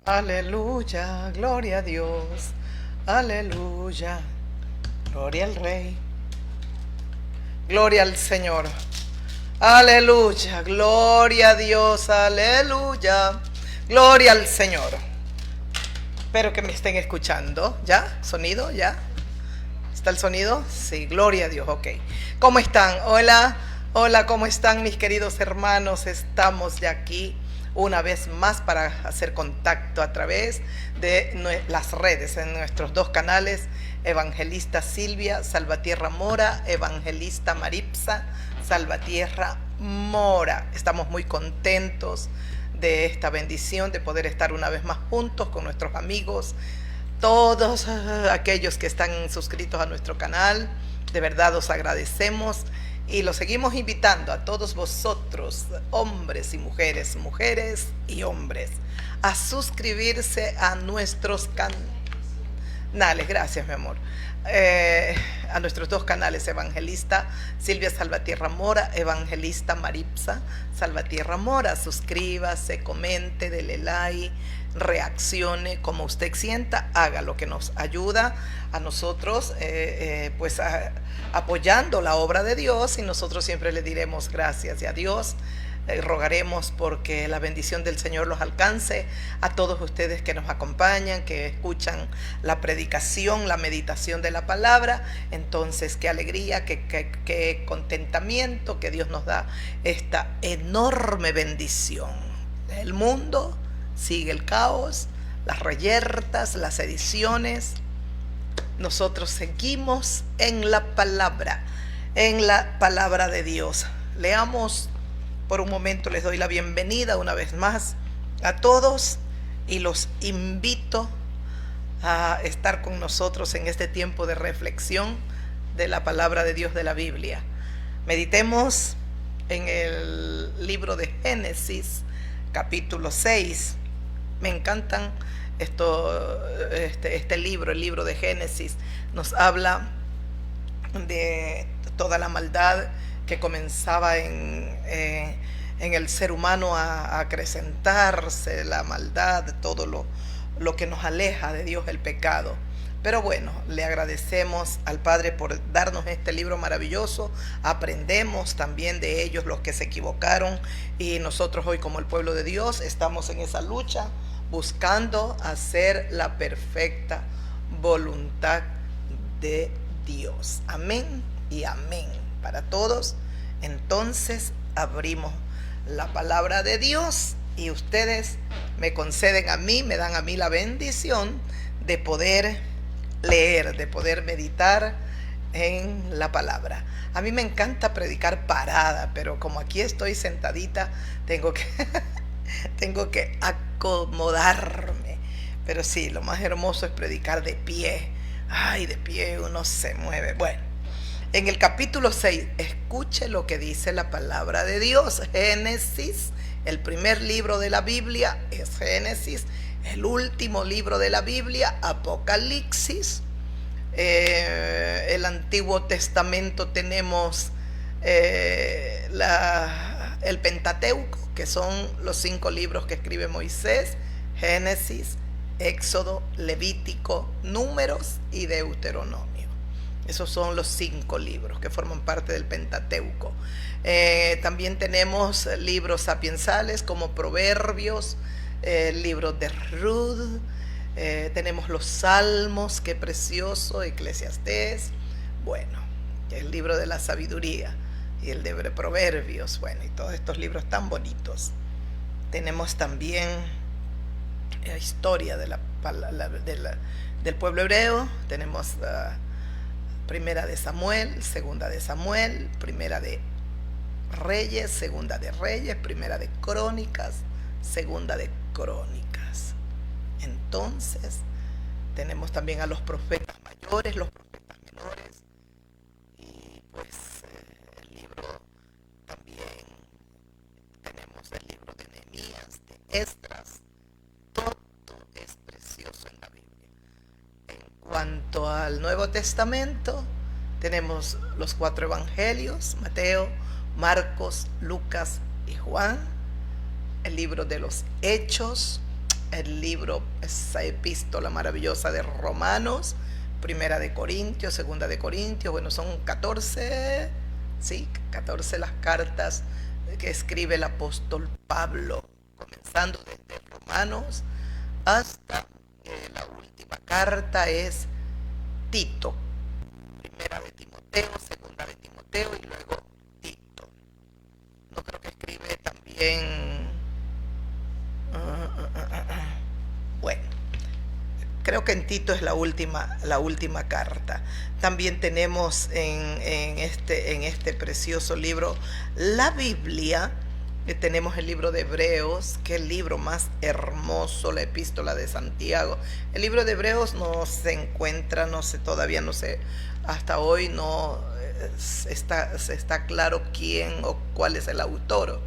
Aleluya, gloria a Dios. Aleluya, gloria al Rey. Gloria al Señor. Aleluya, gloria a Dios. Aleluya, gloria al Señor. Espero que me estén escuchando. ¿Ya? ¿Sonido? ¿Ya? ¿Está el sonido? Sí, gloria a Dios, ok. ¿Cómo están? Hola, hola, ¿cómo están mis queridos hermanos? Estamos ya aquí una vez más para hacer contacto a través de las redes, en nuestros dos canales, Evangelista Silvia Salvatierra Mora, Evangelista Maripsa Salvatierra Mora. Estamos muy contentos de esta bendición, de poder estar una vez más juntos con nuestros amigos, todos aquellos que están suscritos a nuestro canal. De verdad os agradecemos y los seguimos invitando a todos vosotros, hombres y mujeres, mujeres y hombres, a suscribirse a nuestros canales. Gracias, mi amor. A nuestros dos canales, Evangelista Silvia Salvatierra Mora, Evangelista Maripsa Salvatierra Mora. Suscríbase, comente, dele like, reaccione como usted sienta, haga lo que nos ayuda a nosotros, apoyando la obra de Dios, y nosotros siempre le diremos gracias y a Dios. Rogaremos porque la bendición del Señor los alcance a todos ustedes que nos acompañan, que escuchan la predicación, la meditación de la palabra. Entonces, qué alegría, qué contentamiento que Dios nos da esta enorme bendición. El mundo sigue el caos, las reyertas, las sediciones. Nosotros seguimos en la palabra de Dios. Leamos por un momento, les doy la bienvenida una vez más a todos y los invito a estar con nosotros en este tiempo de reflexión de la palabra de Dios de la Biblia. Meditemos en el libro de Génesis, capítulo 6. Me encantan este libro, el libro de Génesis. Nos habla de toda la maldad que comenzaba en el ser humano a acrecentarse, la maldad, todo lo que nos aleja de Dios, el pecado. Pero bueno, le agradecemos al Padre por darnos este libro maravilloso. Aprendemos también de ellos, los que se equivocaron, y nosotros hoy, como el pueblo de Dios, estamos en esa lucha buscando hacer la perfecta voluntad de Dios. Amén y amén para todos. Entonces abrimos la palabra de Dios y ustedes me conceden a mí, me dan a mí la bendición de poder leer, de poder meditar en la palabra. A mí me encanta predicar parada, pero como aquí estoy sentadita, tengo que acomodarme. Pero sí, lo más hermoso es predicar de pie. Ay, de pie uno se mueve. Bueno, en el capítulo 6, escuche lo que dice la palabra de Dios. Génesis, el primer libro de la Biblia es Génesis. El último libro de la Biblia, Apocalipsis. El Antiguo Testamento tenemos el Pentateuco, que son los 5 libros que escribe Moisés: Génesis, Éxodo, Levítico, Números y Deuteronomio. Esos son los 5 libros que forman parte del Pentateuco. También tenemos libros sapiensales como Proverbios, libros de Ruth, tenemos los Salmos, qué precioso, Eclesiastés, bueno, el libro de la sabiduría y el de Proverbios, bueno, y todos estos libros tan bonitos. Tenemos también la historia del pueblo hebreo. Tenemos Primera de Samuel, Segunda de Samuel, Primera de Reyes, Segunda de Reyes, Primera de Crónicas, Segunda de Crónicas. Entonces tenemos también a los profetas mayores, los profetas menores, y pues el libro también tenemos el libro de Nehemías, de Esdras. Todo es precioso en la Biblia. En cuanto al Nuevo Testamento, tenemos los 4 evangelios: Mateo, Marcos, Lucas y Juan. El libro de los Hechos, el libro, esa epístola maravillosa de Romanos, Primera de Corintios, Segunda de Corintios. Bueno, son 14, sí, 14 las cartas que escribe el apóstol Pablo, comenzando desde Romanos hasta la última carta es Tito. Primera de Timoteo, Segunda de Timoteo y luego Tito. No creo que escribe también. Bueno, creo que en Tito es la última carta. También tenemos en este precioso libro la Biblia. Tenemos el libro de Hebreos, que es el libro más hermoso, la epístola de Santiago. El libro de Hebreos no se encuentra, no sé, todavía no sé, hasta hoy no está claro quién o cuál es el autor.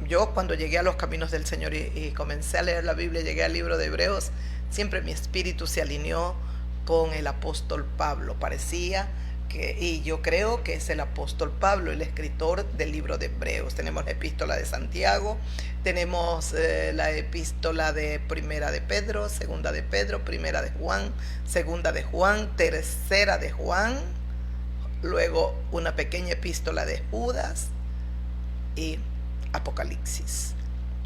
Yo cuando llegué a los caminos del Señor y comencé a leer la Biblia, llegué al libro de Hebreos, siempre mi espíritu se alineó con el apóstol Pablo. Parecía y yo creo que es el apóstol Pablo el escritor del libro de Hebreos. Tenemos la epístola de Santiago, tenemos la epístola de Primera de Pedro, Segunda de Pedro, Primera de Juan, Segunda de Juan, Tercera de Juan, luego una pequeña epístola de Judas y Apocalipsis.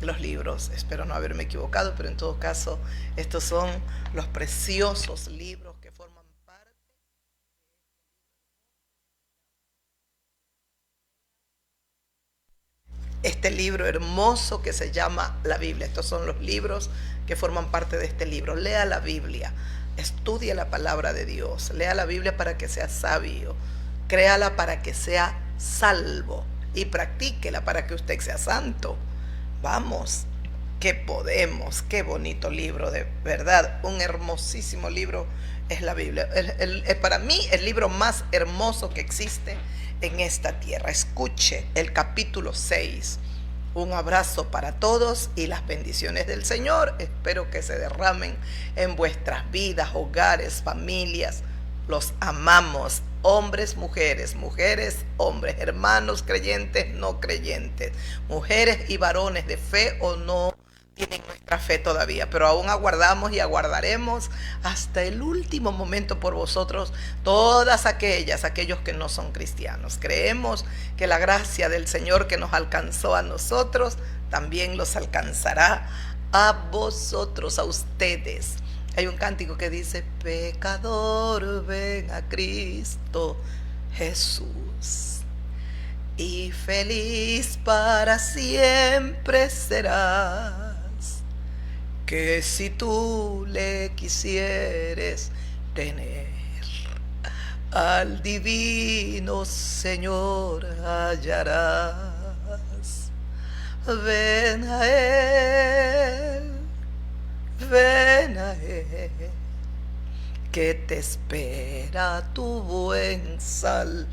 Los libros, espero no haberme equivocado, pero en todo caso estos son los preciosos libros que forman parte este libro hermoso que se llama la Biblia. Estos son los libros que forman parte de este libro. Lea la Biblia, estudie la palabra de Dios, lea la Biblia para que sea sabio, créala para que sea salvo y practíquela para que usted sea santo. Vamos, que podemos, qué bonito libro, de verdad, un hermosísimo libro es la Biblia. Para mí el libro más hermoso que existe en esta tierra. Escuche el capítulo 6. Un abrazo para todos y las bendiciones del Señor espero que se derramen en vuestras vidas, hogares, familias. Los amamos, hombres, mujeres, hombres, hermanos creyentes, no creyentes, mujeres y varones de fe o no tienen nuestra fe todavía, pero aún aguardamos y aguardaremos hasta el último momento por vosotros, todas aquellos que no son cristianos. Creemos que la gracia del Señor que nos alcanzó a nosotros, también los alcanzará a vosotros, a ustedes. Hay un cántico que dice: pecador, ven a Cristo Jesús, y feliz para siempre serás, que si tú le quisieres tener, al divino Señor hallarás. Ven a Él, ven a Él, que te espera tu buen Salvador.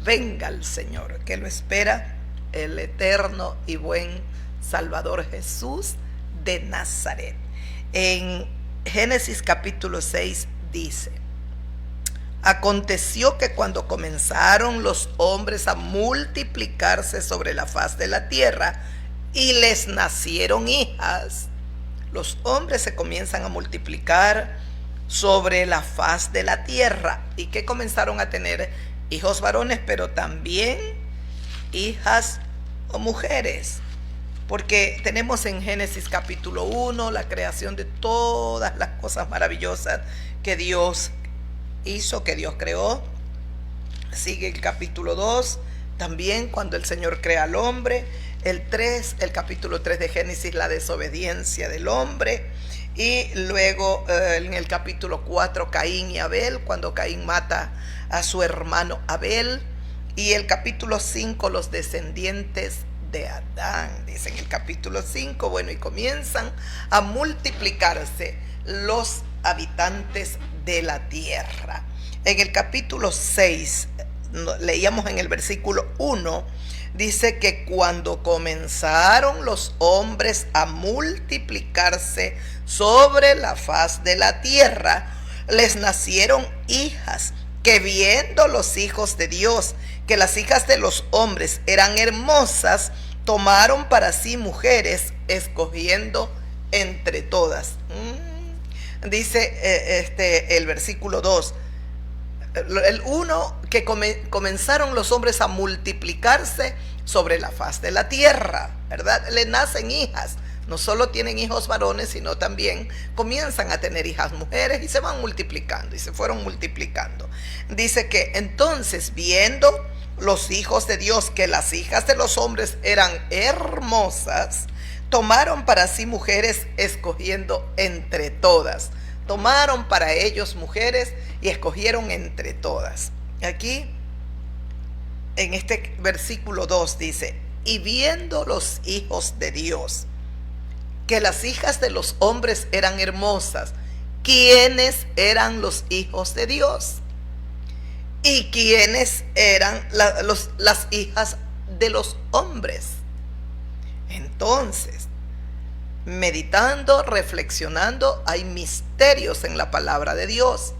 Venga al Señor, que lo espera el eterno y buen Salvador Jesús de Nazaret. En Génesis capítulo 6 dice: aconteció que cuando comenzaron los hombres a multiplicarse sobre la faz de la tierra y les nacieron hijas, los hombres se comienzan a multiplicar sobre la faz de la tierra, y que comenzaron a tener hijos varones, pero también hijas o mujeres, porque tenemos en Génesis capítulo 1 la creación de todas las cosas maravillosas que Dios hizo, que Dios creó. Sigue el capítulo 2, también cuando el Señor crea al hombre. El capítulo 3 de Génesis, la desobediencia del hombre. Y luego en el capítulo 4, Caín y Abel, cuando Caín mata a su hermano Abel. Y el capítulo 5, los descendientes de Adán, dice en el capítulo 5, bueno, y comienzan a multiplicarse los habitantes de la tierra. En el capítulo 6, leíamos en el versículo 1, dice que cuando comenzaron los hombres a multiplicarse sobre la faz de la tierra, les nacieron hijas, que viendo los hijos de Dios que las hijas de los hombres eran hermosas, tomaron para sí mujeres, escogiendo entre todas. Dice el versículo 2. El 1, que comenzaron los hombres a multiplicarse sobre la faz de la tierra, ¿verdad? Le nacen hijas. No solo tienen hijos varones, sino también comienzan a tener hijas mujeres y se van multiplicando y se fueron multiplicando. Dice que entonces, viendo los hijos de Dios que las hijas de los hombres eran hermosas, tomaron para sí mujeres, escogiendo entre todas. Tomaron para ellos mujeres y escogieron entre todas. Aquí, en este versículo 2 dice: y viendo los hijos de Dios que las hijas de los hombres eran hermosas. ¿Quiénes eran los hijos de Dios? ¿Y quiénes eran las hijas de los hombres? Entonces, meditando, reflexionando, hay misterios en la palabra de Dios,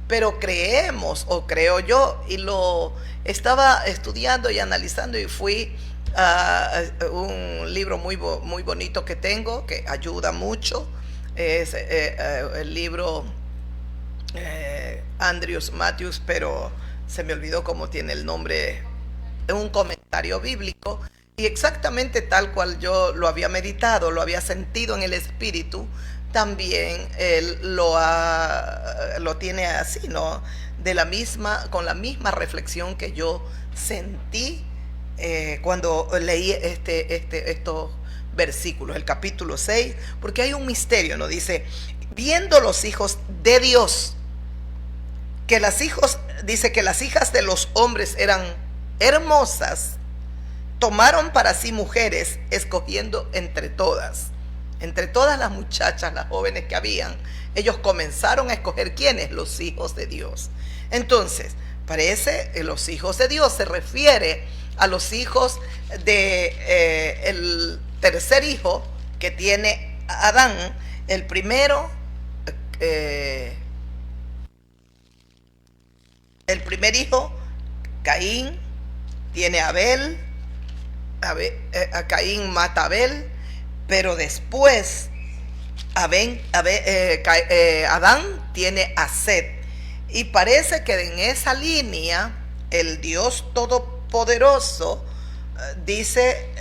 pero creemos, o creo yo, y lo estaba estudiando y analizando, y fui a un libro muy bonito que tengo, que ayuda mucho. Es el libro Andrews Matthews, pero se me olvidó cómo tiene el nombre, un comentario bíblico. Y exactamente tal cual yo lo había meditado, lo había sentido en el espíritu, también él lo tiene así, ¿no? Con la misma reflexión que yo sentí cuando leí estos versículos, el capítulo 6, porque hay un misterio, ¿no? Dice: viendo los hijos de Dios, dice que las hijas de los hombres eran hermosas, tomaron para sí mujeres, escogiendo entre todas las muchachas, las jóvenes que habían. Ellos comenzaron a escoger, ¿quiénes? Los hijos de Dios. Entonces, parece que los hijos de Dios se refiere a los hijos de el tercer hijo que tiene Adán. El primero, el primer hijo, Caín, tiene a Abel. A Caín mata a Abel, pero después Adán tiene a Set. Y parece que en esa línea el Dios Todopoderoso dice,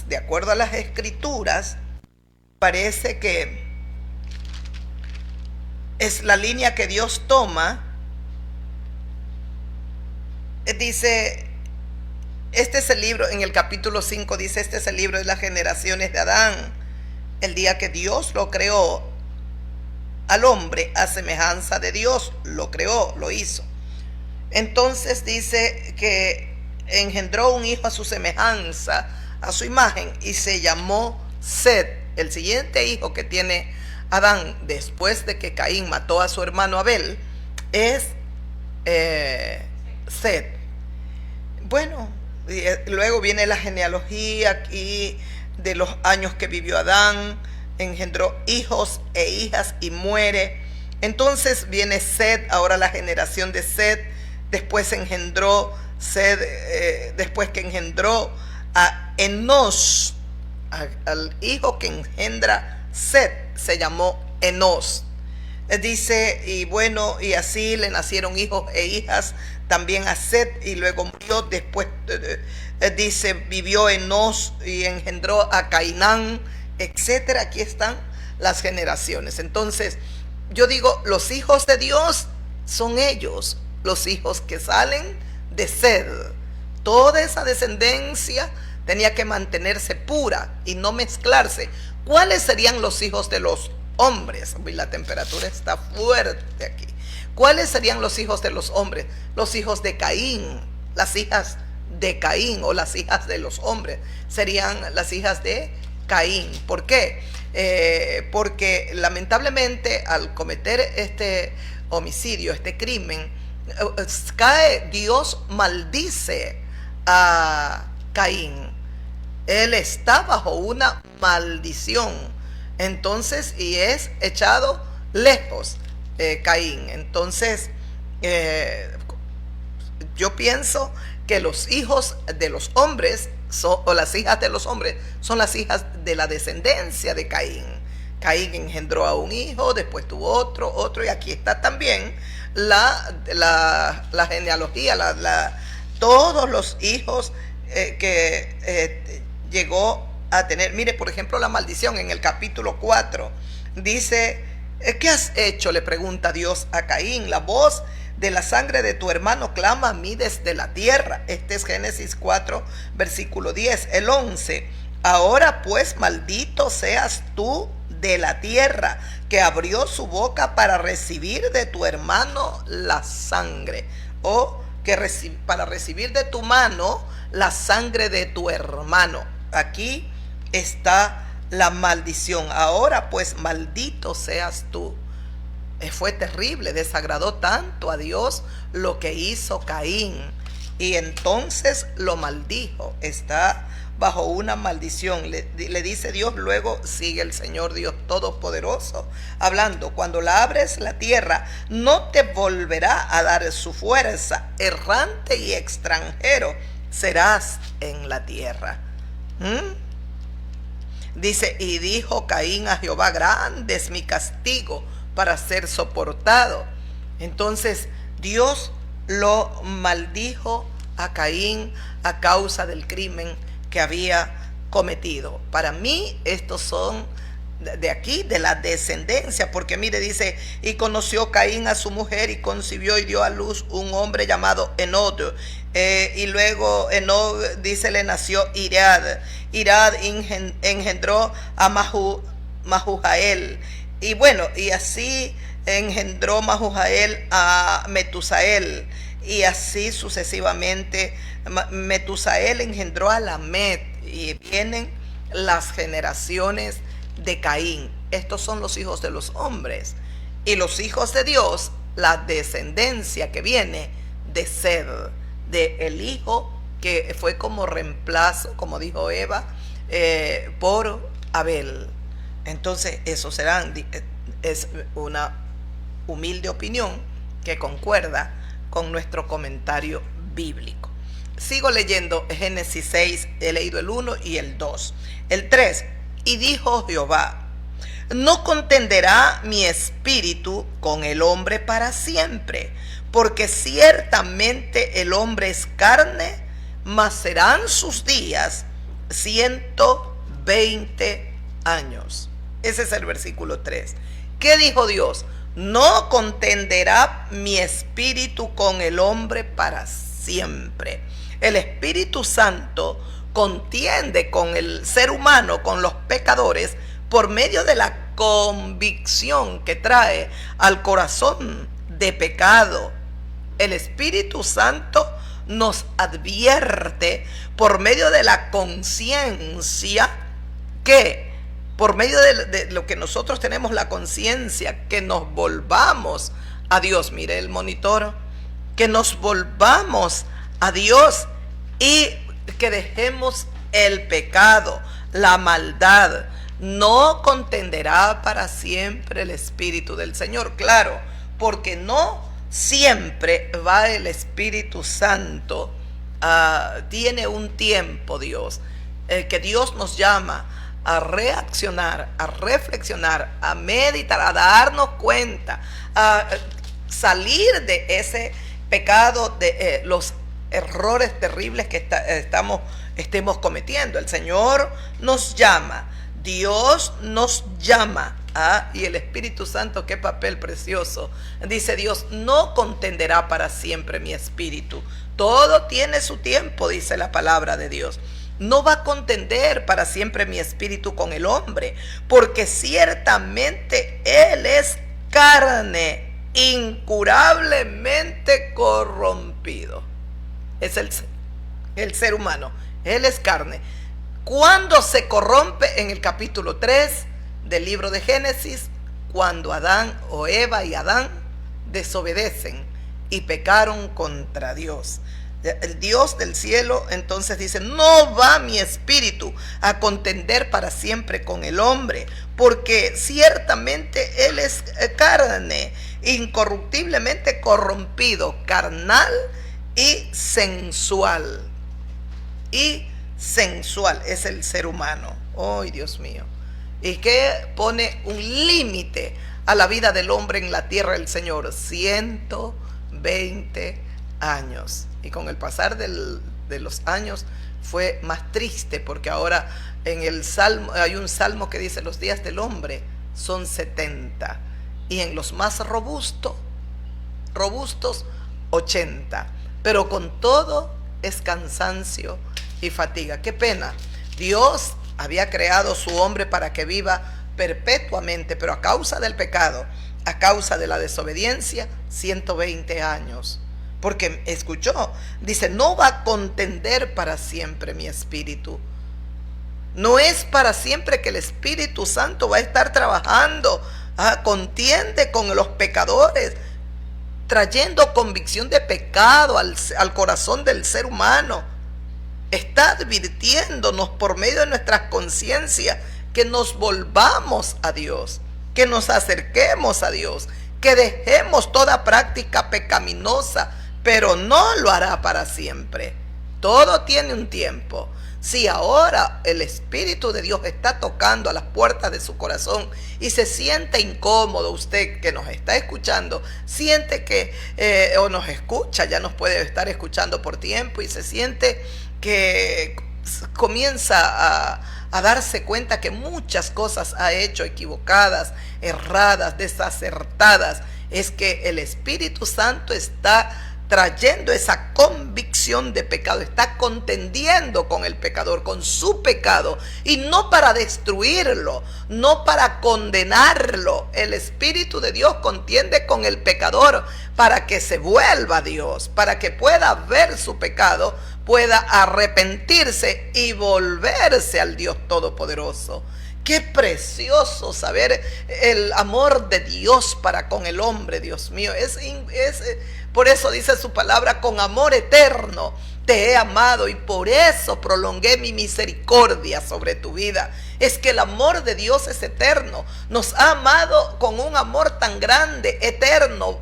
de acuerdo a las escrituras, parece que es la línea que Dios toma. Dice, este es el libro, en el capítulo 5 dice: este es el libro de las generaciones de Adán, el día que Dios lo creó. Al hombre a semejanza de Dios lo creó, lo hizo. Entonces dice que engendró un hijo a su semejanza, a su imagen, y se llamó Set. El siguiente hijo que tiene Adán después de que Caín mató a su hermano Abel es Set. Bueno, y luego viene la genealogía aquí de los años que vivió Adán. Engendró hijos e hijas y muere. Entonces viene Set, ahora la generación de Set. Después engendró Set, después que engendró a Enos, al hijo que engendra Set, se llamó Enos. Dice, y bueno, y así le nacieron hijos e hijas también a Set, y luego murió. Después dice, vivió Enos y engendró a Cainán, etcétera. Aquí están las generaciones. Entonces, yo digo, los hijos de Dios son ellos, los hijos que salen de Set. Toda esa descendencia tenía que mantenerse pura y no mezclarse. ¿Cuáles serían los hijos de los hombres? La temperatura está fuerte aquí. ¿Cuáles serían los hijos de los hombres? Los hijos de Caín, las hijas de Caín, o las hijas de los hombres serían las hijas de Caín. ¿Por qué? Porque lamentablemente al cometer este homicidio, este crimen, Dios maldice a Caín. Él está bajo una maldición. Entonces, y es echado lejos Caín. Entonces, yo pienso que los hijos de los hombres o las hijas de los hombres son las hijas de la descendencia de Caín. Caín engendró a un hijo, después tuvo otro, y aquí está también la genealogía, todos los hijos que llegó a tener. Mire, por ejemplo, la maldición en el capítulo 4 dice: ¿qué has hecho?, le pregunta Dios a Caín. La voz de la sangre de tu hermano clama a mí desde la tierra. Este es Génesis 4, versículo 10. El 11: ahora pues maldito seas tú de la tierra, que abrió su boca para recibir de tu hermano la sangre, o para recibir de tu mano la sangre de tu hermano. Aquí está la maldición. Ahora pues maldito seas tú. Fue terrible, desagradó tanto a Dios lo que hizo Caín, y entonces lo maldijo. Está bajo una maldición. Le dice Dios, luego sigue el Señor Dios Todopoderoso hablando: cuando labres la tierra, no te volverá a dar su fuerza, errante y extranjero serás en la tierra. Dice: y dijo Caín a Jehová: grande es mi castigo para ser soportado. Entonces Dios lo maldijo a Caín a causa del crimen que había cometido. Para mí estos son de aquí, de la descendencia, porque mire, dice: y conoció Caín a su mujer, y concibió y dio a luz un hombre llamado Enod. Y luego Enod, dice, le nació Irad. Irad engendró a Mahujael. Y bueno, y así engendró Mahujael a Metusael, y así sucesivamente. Metusael engendró a Lamet, y vienen las generaciones de Caín. Estos son los hijos de los hombres, y los hijos de Dios, la descendencia que viene de Sed, de el hijo que fue como reemplazo, como dijo Eva, por Abel. Entonces eso es una humilde opinión que concuerda con nuestro comentario bíblico. Sigo leyendo Génesis 6, he leído el 1 y el 2. El 3: y dijo Jehová: no contenderá mi espíritu con el hombre para siempre, porque ciertamente el hombre es carne, mas serán sus días 120 años. Ese es el versículo 3. ¿Qué dijo Dios? No contenderá mi espíritu con el hombre para siempre. El Espíritu Santo contiende con el ser humano, con los pecadores, por medio de la convicción que trae al corazón de pecado. El Espíritu Santo nos advierte por medio de la conciencia, que por medio de lo que nosotros tenemos la conciencia, que nos volvamos a Dios. Mire el monitor, que nos volvamos a Dios y que dejemos el pecado, la maldad. No contenderá para siempre el Espíritu del Señor. Claro, porque no siempre va el Espíritu Santo. Tiene un tiempo Dios, que Dios nos llama a reaccionar, a reflexionar, a meditar, a darnos cuenta, a salir de ese pecado, de los errores terribles que estemos cometiendo. El Señor nos llama, Dios nos llama, y el Espíritu Santo, qué papel precioso. Dice Dios: no contenderá para siempre mi espíritu. Todo tiene su tiempo, dice la palabra de Dios. No va a contender para siempre mi espíritu con el hombre, porque ciertamente él es carne, incurablemente corrompido. Es el ser humano, él es carne. ¿Cuándo se corrompe? En el capítulo 3 del libro de Génesis, cuando Adán, o Eva y Adán, desobedecen y pecaron contra Dios. El Dios del cielo entonces dice: no va mi espíritu a contender para siempre con el hombre, porque ciertamente él es carne, incorruptiblemente corrompido, carnal y sensual. Y sensual es el ser humano. ¡Ay, Dios mío! Y que pone un límite a la vida del hombre en la tierra del Señor, 120 años. Y con el pasar de los años fue más triste, porque ahora en el salmo hay un salmo que dice: los días del hombre son 70, y en los más robustos 80. Pero con todo es cansancio y fatiga. Qué pena. Dios había creado su hombre para que viva perpetuamente, pero a causa del pecado, a causa de la desobediencia, 120 años. Porque escuchó, dice: no va a contender para siempre mi espíritu. No es para siempre que el Espíritu Santo va a estar trabajando. Contiende con los pecadores, trayendo convicción de pecado al corazón del ser humano. Está advirtiéndonos por medio de nuestras conciencias que nos volvamos a Dios, que nos acerquemos a Dios, que dejemos toda práctica pecaminosa, pero no lo hará para siempre. Todo tiene un tiempo. Si ahora el Espíritu de Dios está tocando a las puertas de su corazón y se siente incómodo, usted que nos está escuchando, siente que, o nos escucha, ya nos puede estar escuchando por tiempo, y se siente que comienza a darse cuenta que muchas cosas ha hecho equivocadas, erradas, desacertadas, es que el Espíritu Santo está trayendo esa convicción de pecado, está contendiendo con el pecador, con su pecado, y no para destruirlo, no para condenarlo. El Espíritu de Dios contiende con el pecador para que se vuelva a Dios, para que pueda ver su pecado, pueda arrepentirse y volverse al Dios Todopoderoso. Qué precioso saber el amor de Dios para con el hombre, Dios mío. Por eso dice su palabra: con amor eterno te he amado, y por eso prolongué mi misericordia sobre tu vida. Es que el amor de Dios es eterno. Nos ha amado con un amor tan grande, eterno,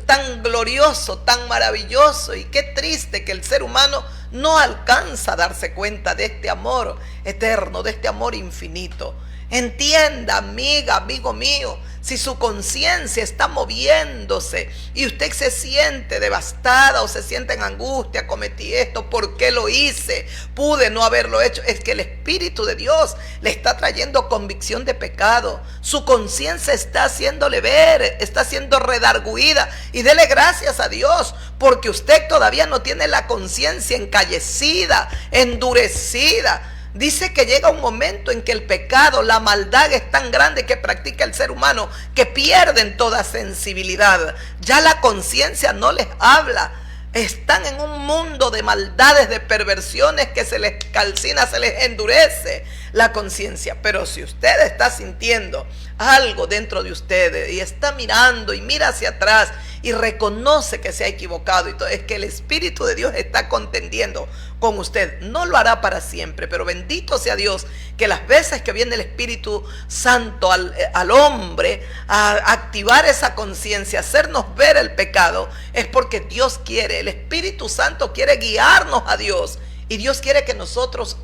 tan glorioso, tan maravilloso. Y qué triste que el ser humano no alcanza a darse cuenta de este amor eterno, de este amor infinito. Entienda, amiga, amigo mío, si su conciencia está moviéndose y usted se siente devastada o se siente en angustia: cometí esto, ¿por qué lo hice? Pude no haberlo hecho. Es que el Espíritu de Dios le está trayendo convicción de pecado. Su conciencia está haciéndole ver, está siendo redarguida, y dele gracias a Dios, porque usted todavía no tiene la conciencia encallecida, endurecida. Dice que llega un momento en que el pecado, la maldad es tan grande que practica el ser humano que pierden toda sensibilidad. Ya la conciencia no les habla. Están en un mundo de maldades, de perversiones, que se les calcina, se les endurece la conciencia. Pero si usted está sintiendo algo dentro de usted y está mirando y mira hacia atrás y reconoce que se ha equivocado, y todo, es que el Espíritu de Dios está contendiendo con usted. No lo hará para siempre, pero bendito sea Dios que las veces que viene el Espíritu Santo al hombre a activar esa conciencia, hacernos ver el pecado, es porque Dios quiere. El Espíritu Santo quiere guiarnos a Dios, y Dios quiere que nosotros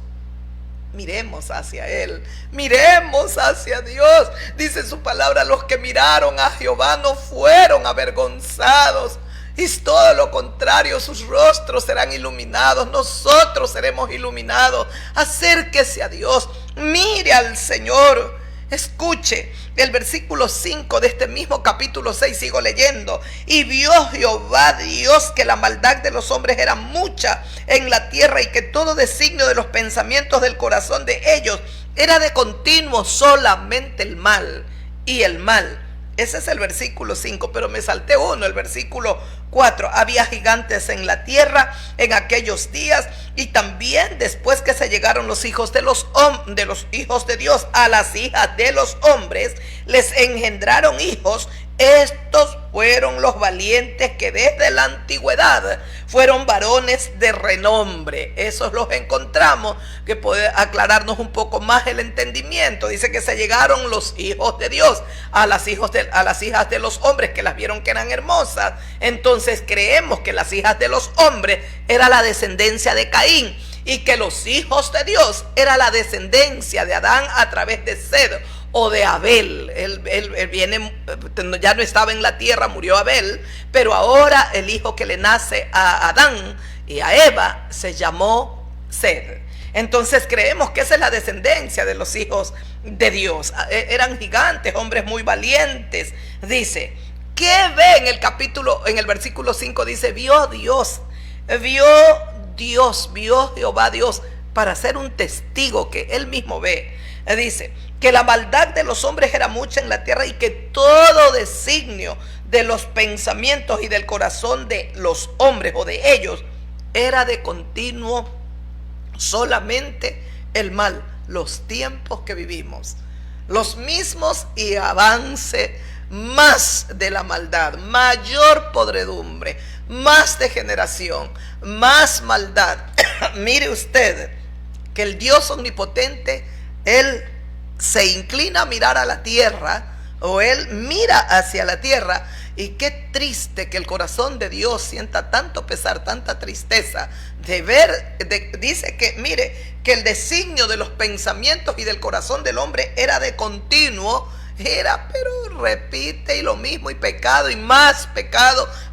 miremos hacia Él, miremos hacia Dios. Dice su palabra: los que miraron a Jehová no fueron avergonzados, y todo lo contrario, sus rostros serán iluminados. Nosotros seremos iluminados. Acérquese a Dios, mire al Señor. Escuche el versículo 5 de este mismo capítulo 6, sigo leyendo. Y vio Jehová Dios que la maldad de los hombres era mucha en la tierra, y que todo designio de los pensamientos del corazón de ellos era de continuo solamente el mal y el mal. Ese es el versículo 5, pero me salté uno, el versículo 4. Había gigantes en la tierra en aquellos días, y también después que se llegaron los hijos de los hijos de Dios a las hijas de los hombres, les engendraron hijos. Estos fueron los valientes que desde la antigüedad fueron varones de renombre. Esos los encontramos, que puede aclararnos un poco más el entendimiento. Dice que se llegaron los hijos de Dios a las hijas de los hombres, que las vieron que eran hermosas. Entonces creemos que las hijas de los hombres era la descendencia de Caín, y que los hijos de Dios era la descendencia de Adán a través de Sed o de Abel. Él viene, ya no estaba en la tierra, murió Abel, pero ahora el hijo que le nace a Adán y a Eva se llamó Sed. Entonces creemos que esa es la descendencia de los hijos de Dios. Eran gigantes, hombres muy valientes. Dice, ¿qué ve en el versículo 5? Dice, vio Jehová Dios, para ser un testigo que él mismo ve. Dice que la maldad de los hombres era mucha en la tierra y que todo designio de los pensamientos y del corazón de los hombres o de ellos era de continuo solamente el mal. Los tiempos que vivimos, los mismos, y avance más de la maldad, mayor podredumbre, más degeneración, más maldad. Mire usted que el Dios omnipotente, él se inclina a mirar a la tierra, o él mira hacia la tierra, y qué triste que el corazón de Dios sienta tanto pesar, tanta tristeza de ver, dice que mire, que el designio de los pensamientos y del corazón del hombre era de continuo, pero repite y lo mismo, y pecado,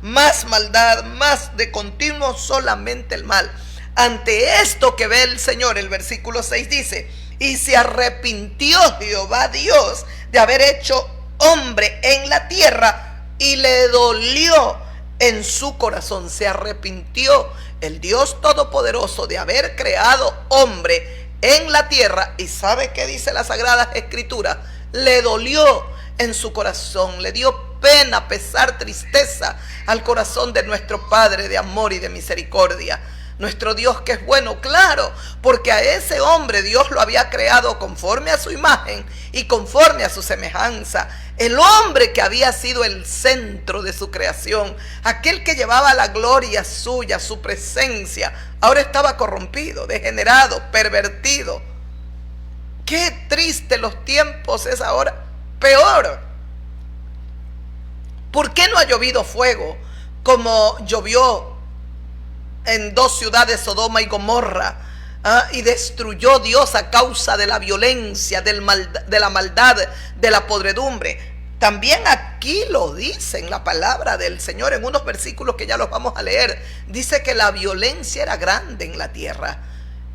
más maldad, más de continuo solamente el mal. Ante esto que ve el Señor, el versículo 6 dice, y se arrepintió Jehová Dios de haber hecho hombre en la tierra, y le dolió en su corazón. Se arrepintió el Dios Todopoderoso de haber creado hombre en la tierra. ¿Y sabe qué dice la Sagrada Escritura? Le dolió en su corazón, le dio pena, pesar, tristeza al corazón de nuestro Padre de amor y de misericordia. Nuestro Dios que es bueno, claro, porque a ese hombre Dios lo había creado conforme a su imagen y conforme a su semejanza. El hombre que había sido el centro de su creación, aquel que llevaba la gloria suya, su presencia, ahora estaba corrompido, degenerado, pervertido. Qué triste los tiempos es ahora. Peor, ¿por qué no ha llovido fuego como llovió en dos ciudades, Sodoma y Gomorra? Y destruyó Dios a causa de la violencia, de la maldad, de la podredumbre. También aquí lo dice en la palabra del Señor, en unos versículos que ya los vamos a leer. Dice que la violencia era grande en la tierra.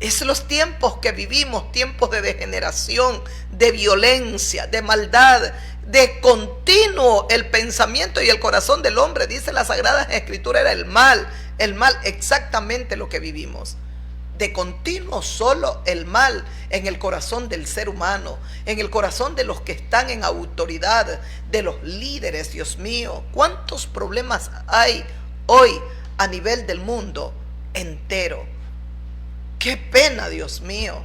Es los tiempos que vivimos, tiempos de degeneración, de violencia, de maldad, de continuo el pensamiento y el corazón del hombre, dice la Sagrada Escritura, era el mal, exactamente lo que vivimos. De continuo solo el mal en el corazón del ser humano, en el corazón de los que están en autoridad, de los líderes. Dios mío, cuántos problemas hay hoy a nivel del mundo entero. Qué pena, Dios mío.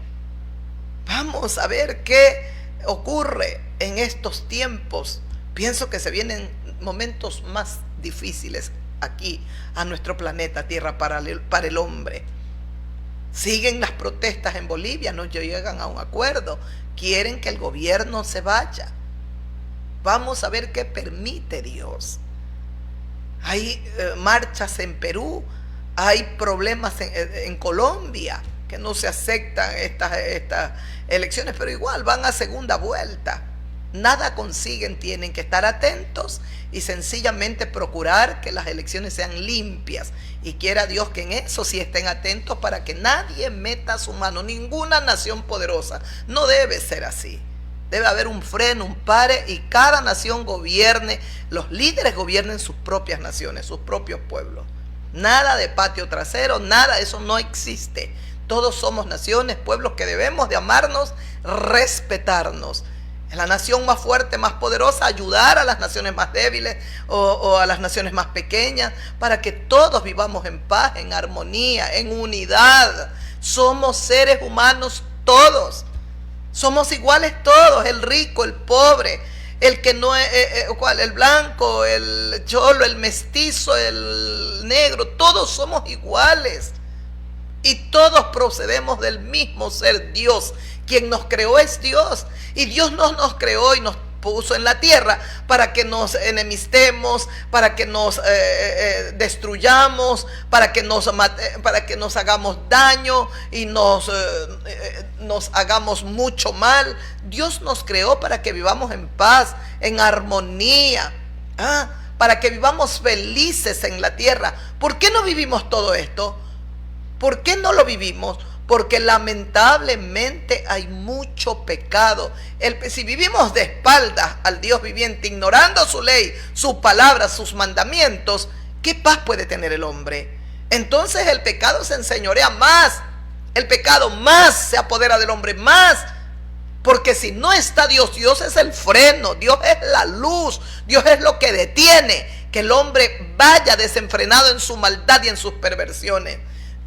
Vamos a ver qué ocurre en estos tiempos. Pienso que se vienen momentos más difíciles aquí a nuestro planeta Tierra para el hombre. Siguen las protestas en Bolivia, no llegan a un acuerdo, quieren que el gobierno se vaya. Vamos a ver qué permite Dios. Hay marchas en Perú, hay problemas en Colombia, que no se aceptan estas elecciones, pero igual van a segunda vuelta. Nada consiguen, tienen que estar atentos y sencillamente procurar que las elecciones sean limpias. Y quiera Dios que en eso sí estén atentos para que nadie meta su mano. Ninguna nación poderosa. No debe ser así. Debe haber un freno, un pare, y cada nación gobierne, los líderes gobiernen sus propias naciones, sus propios pueblos. Nada de patio trasero, nada, eso no existe. Todos somos naciones, pueblos que debemos de amarnos, respetarnos. La nación más fuerte, más poderosa, ayudar a las naciones más débiles o a las naciones más pequeñas, para que todos vivamos en paz, en armonía, en unidad. Somos seres humanos todos. Somos iguales todos, el rico, el pobre, el que no es, el blanco, el cholo, el mestizo, el negro, todos somos iguales. Y todos procedemos del mismo ser Dios. Quien nos creó es Dios. Y Dios no nos creó y nos puso en la tierra para que nos enemistemos, para que nos destruyamos, para que nos hagamos daño y nos hagamos mucho mal. Dios nos creó para que vivamos en paz, en armonía, para que vivamos felices en la tierra. ¿Por qué no vivimos todo esto? ¿Por qué no lo vivimos? Porque lamentablemente hay mucho pecado. Si vivimos de espaldas al Dios viviente, ignorando su ley, su palabra, sus mandamientos, ¿qué paz puede tener el hombre? Entonces el pecado se enseñorea más. El pecado más se apodera del hombre, más. Porque si no está Dios, Dios es el freno, Dios es la luz, Dios es lo que detiene que el hombre vaya desenfrenado en su maldad y en sus perversiones.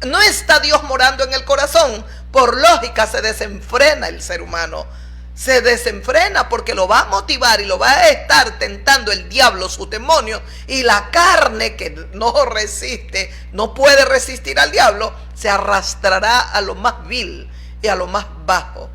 No está Dios morando en el corazón, por lógica se desenfrena el ser humano. Se desenfrena porque lo va a motivar y lo va a estar tentando el diablo, su demonio, y la carne que no resiste, no puede resistir al diablo, se arrastrará a lo más vil y a lo más bajo.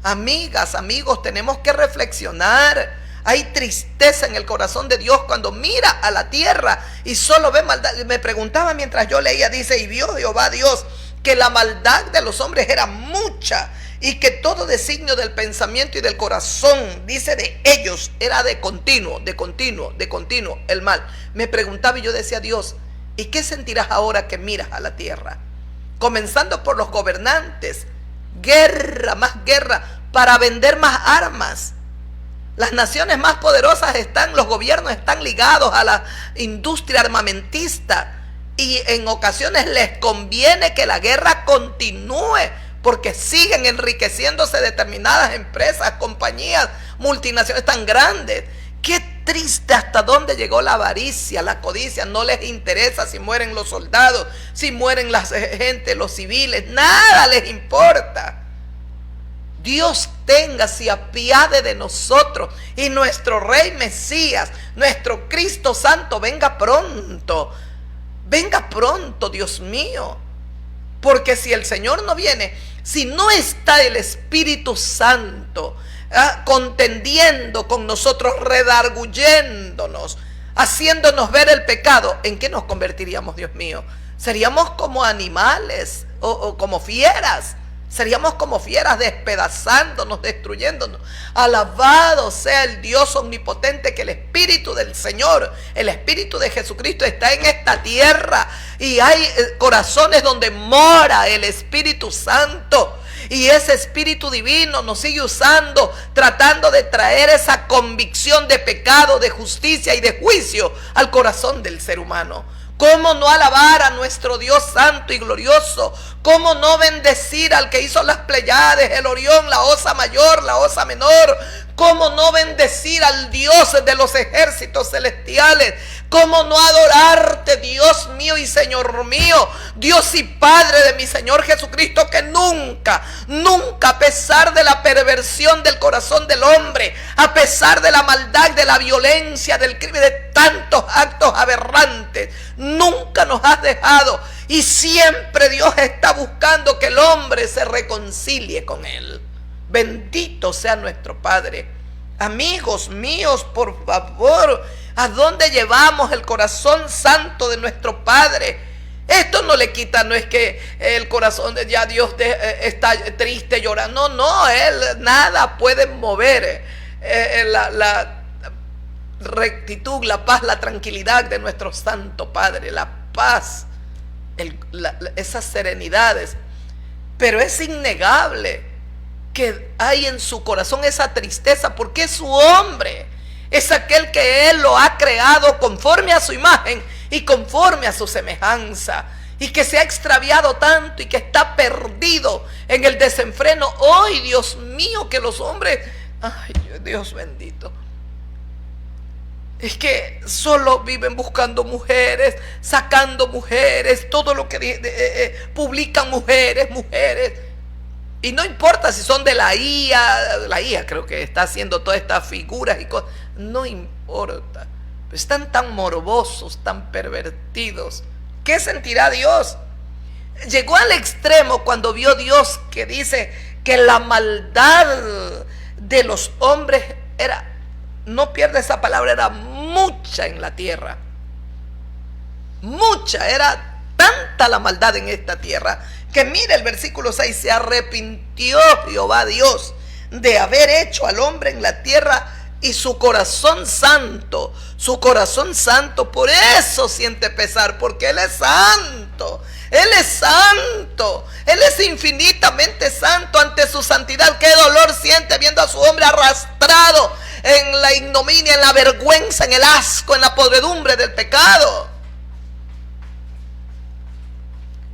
Amigas, amigos, tenemos que reflexionar. Hay tristeza en el corazón de Dios cuando mira a la tierra y solo ve maldad. Me preguntaba mientras yo leía, dice, y vio Jehová Dios que la maldad de los hombres era mucha y que todo designio del pensamiento y del corazón, dice, de ellos era de continuo el mal. Me preguntaba y yo decía, Dios, ¿y qué sentirás ahora que miras a la tierra? Comenzando por los gobernantes, guerra, más guerra, para vender más armas. Las naciones más poderosas los gobiernos están ligados a la industria armamentista y en ocasiones les conviene que la guerra continúe porque siguen enriqueciéndose determinadas empresas, compañías, multinacionales tan grandes. Qué triste hasta dónde llegó la avaricia, la codicia. No les interesa si mueren los soldados, si mueren la gente, los civiles, nada les importa. Dios tenga, se apiade de nosotros y nuestro Rey Mesías, nuestro Cristo Santo, venga pronto, Dios mío. Porque si el Señor no viene, si no está el Espíritu Santo contendiendo con nosotros, redarguyéndonos, haciéndonos ver el pecado, ¿en qué nos convertiríamos, Dios mío? Seríamos como animales o como fieras. Seríamos como fieras despedazándonos, destruyéndonos. Alabado sea el Dios omnipotente, que el Espíritu del Señor, el Espíritu de Jesucristo está en esta tierra. Y hay corazones donde mora el Espíritu Santo. Y ese Espíritu divino nos sigue usando, tratando de traer esa convicción de pecado, de justicia y de juicio al corazón del ser humano. ¿Cómo no alabar a nuestro Dios santo y glorioso? ¿Cómo no bendecir al que hizo las Pleiades, el Orión, la Osa Mayor, la Osa Menor? ¿Cómo no bendecir al Dios de los ejércitos celestiales? ¿Cómo no adorarte, Dios mío y Señor mío, Dios y Padre de mi Señor Jesucristo, que nunca, a pesar de la perversión del corazón del hombre, a pesar de la maldad, de la violencia, del crimen, de tantos actos aberrantes, nunca nos has dejado, y siempre Dios está buscando que el hombre se reconcilie con Él? Bendito sea nuestro Padre. Amigos míos, por favor, ¿a dónde llevamos el corazón santo de nuestro Padre? Esto no le quita, no es que el corazón de ya Dios está triste, llorando. No, Él nada puede mover la rectitud, la paz, la tranquilidad de nuestro Santo Padre, la paz, esas serenidades. Pero es innegable que hay en su corazón esa tristeza, porque es su hombre, es aquel que Él lo ha creado conforme a su imagen y conforme a su semejanza, y que se ha extraviado tanto y que está perdido en el desenfreno. Hoy, Dios mío, que los hombres, ay, Dios bendito, es que solo viven buscando mujeres, sacando mujeres, todo lo que publican mujeres. Y no importa si son de la IA creo que está haciendo todas estas figuras y cosas, no importa. Están tan morbosos, tan pervertidos. ¿Qué sentirá Dios? Llegó al extremo cuando vio Dios que dice que la maldad de los hombres era no pierda esa palabra, era mucha en la tierra. Mucha, era tanta la maldad en esta tierra, que mira el versículo 6, se arrepintió Jehová Dios de haber hecho al hombre en la tierra, y su corazón santo, por eso siente pesar, porque Él es santo. Él es santo, Él es infinitamente santo. Ante su santidad, qué dolor siente viendo a su hombre arrastrado en la ignominia, en la vergüenza, en el asco, en la podredumbre del pecado.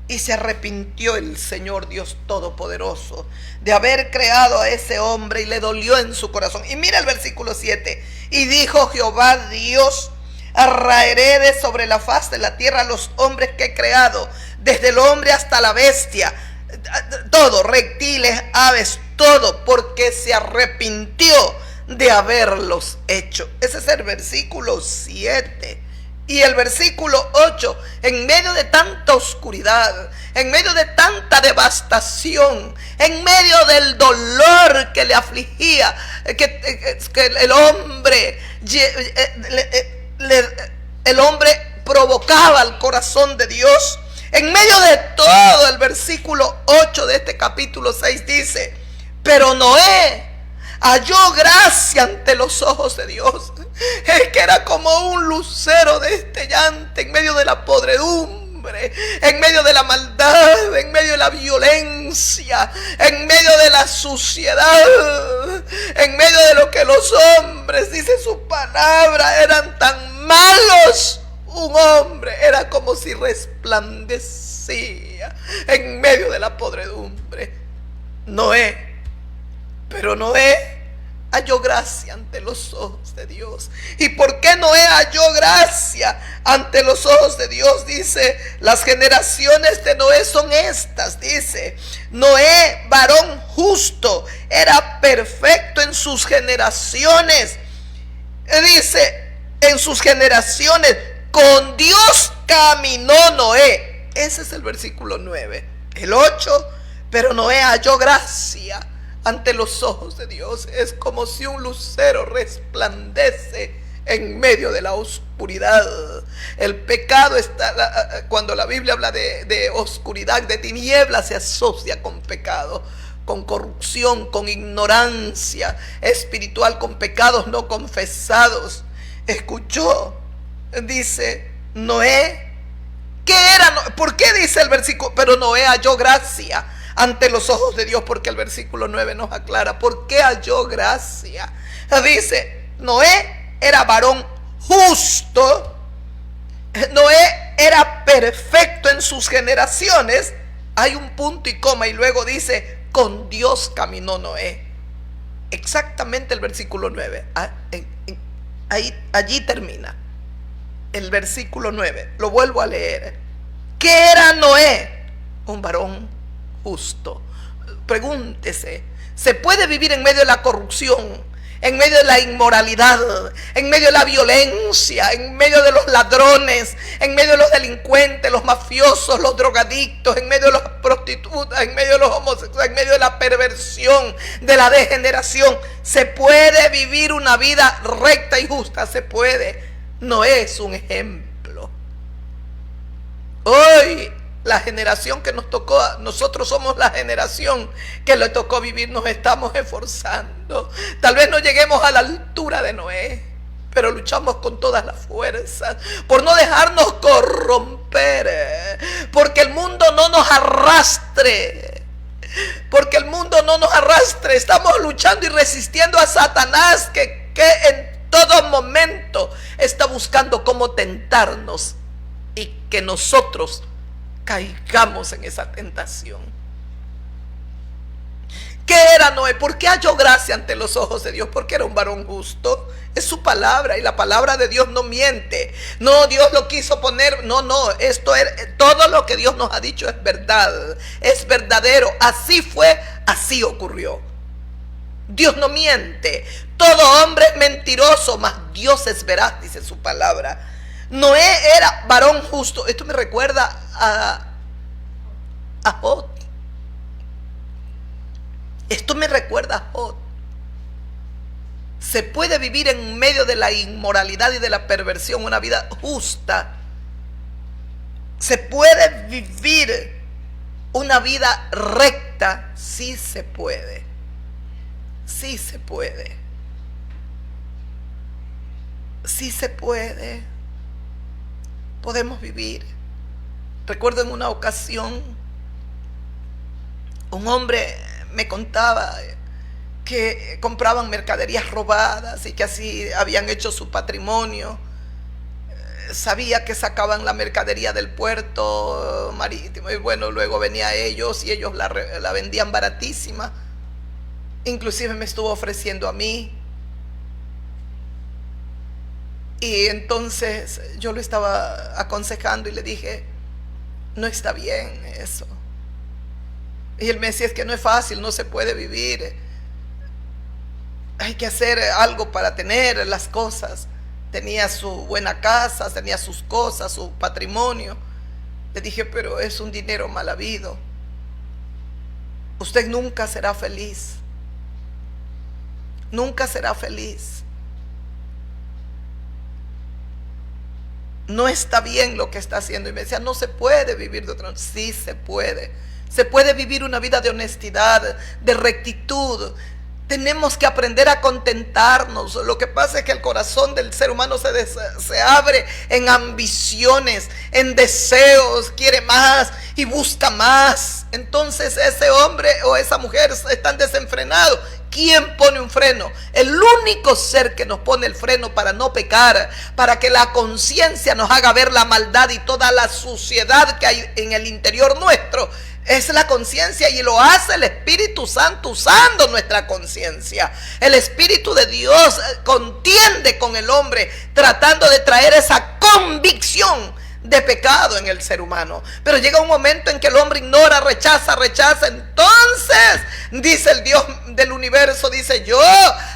Y se arrepintió el Señor Dios Todopoderoso de haber creado a ese hombre, y le dolió en su corazón. Y mira el versículo 7. Y dijo Jehová Dios: arraeré de sobre la faz de la tierra a los hombres que he creado, desde el hombre hasta la bestia, todo, reptiles, aves, todo, porque se arrepintió de haberlos hecho. Ese es el versículo 7. Y el versículo 8, en medio de tanta oscuridad, en medio de tanta devastación, en medio del dolor que le afligía, que el hombre provocaba al corazón de Dios, en medio de todo, el versículo 8 de este capítulo 6 dice: pero Noé halló gracia ante los ojos de Dios. Es que era como un lucero destellante en medio de la podredumbre, en medio de la maldad, en medio de la violencia, en medio de la suciedad, en medio de lo que los hombres, dice su palabra, eran tan malos. Un hombre era como si resplandecía en medio de la podredumbre. Pero Noé halló gracia ante los ojos de Dios. ¿Y por qué Noé halló gracia ante los ojos de Dios? Dice: las generaciones de Noé son estas. Dice: Noé, varón justo, era perfecto en sus generaciones. Dice: en sus generaciones con Dios caminó Noé. Ese es el versículo 9. El 8, pero Noé halló gracia ante los ojos de Dios. Es como si un lucero resplandece en medio de la oscuridad. El pecado está, cuando la Biblia habla de oscuridad, de tinieblas, se asocia con pecado, con corrupción, con ignorancia espiritual, con pecados no confesados. Escuchó, dice Noé. ¿Qué era? ¿Por qué dice el versículo? Pero Noé halló gracia ante los ojos de Dios, porque el versículo 9 nos aclara por qué halló gracia. Dice: Noé era varón justo, Noé era perfecto en sus generaciones. Hay un punto y coma, y luego dice: con Dios caminó Noé. Exactamente el versículo 9. Allí termina el versículo 9. Lo vuelvo a leer. ¿Qué era Noé? Un varón justo. Pregúntese: ¿se puede vivir en medio de la corrupción, en medio de la inmoralidad, en medio de la violencia, en medio de los ladrones, en medio de los delincuentes, los mafiosos, los drogadictos, en medio de las prostitutas, en medio de los homosexuales, en medio de la perversión, de la degeneración? ¿Se puede vivir una vida recta y justa? Se puede. No es un ejemplo. Hoy la generación que nos tocó, nosotros somos la generación que le tocó vivir, nos estamos esforzando. Tal vez no lleguemos a la altura de Noé, pero luchamos con todas las fuerzas por no dejarnos corromper, porque el mundo no nos arrastre. Porque el mundo no nos arrastre. Estamos luchando y resistiendo a Satanás, que en todo momento está buscando cómo tentarnos y que nosotros caigamos en esa tentación. ¿Qué era Noé? ¿Por qué halló gracia ante los ojos de Dios? Porque era un varón justo. Es su palabra, y la palabra de Dios no miente. No, Dios lo quiso poner. No, esto es, todo lo que Dios nos ha dicho es verdad, es verdadero. Así fue, así ocurrió. Dios no miente. Todo hombre es mentiroso, mas Dios es veraz, dice su palabra. Noé era varón justo. Esto me recuerda a Jod. Esto me recuerda a Jod. Se puede vivir en medio de la inmoralidad y de la perversión una vida justa. Se puede vivir una vida recta. Sí se puede. Sí se puede. Sí se puede. Podemos vivir. Recuerdo en una ocasión, un hombre me contaba que compraban mercaderías robadas y que así habían hecho su patrimonio. Sabía que sacaban la mercadería del puerto marítimo y bueno, luego venía a ellos y ellos la vendían baratísima. Inclusive me estuvo ofreciendo a mí. Y entonces yo lo estaba aconsejando y le dije, no está bien eso. Y él me decía, es que no es fácil, no se puede vivir. Hay que hacer algo para tener las cosas. Tenía su buena casa, tenía sus cosas, su patrimonio. Le dije, pero es un dinero mal habido. Usted nunca será feliz. Nunca será feliz. No está bien lo que está haciendo. Y me decía, no se puede vivir de otra manera. Sí se puede. Se puede vivir una vida de honestidad, de rectitud. Tenemos que aprender a contentarnos. Lo que pasa es que el corazón del ser humano se abre en ambiciones, en deseos, quiere más y busca más. Entonces ese hombre o esa mujer están desenfrenados. ¿Quién pone un freno? El único ser que nos pone el freno para no pecar, para que la conciencia nos haga ver la maldad y toda la suciedad que hay en el interior nuestro, es la conciencia, y lo hace el Espíritu Santo usando nuestra conciencia. El Espíritu de Dios contiende con el hombre, tratando de traer esa convicción de pecado en el ser humano. Pero llega un momento en que el hombre ignora, rechaza. Entonces dice el Dios del universo, dice: yo,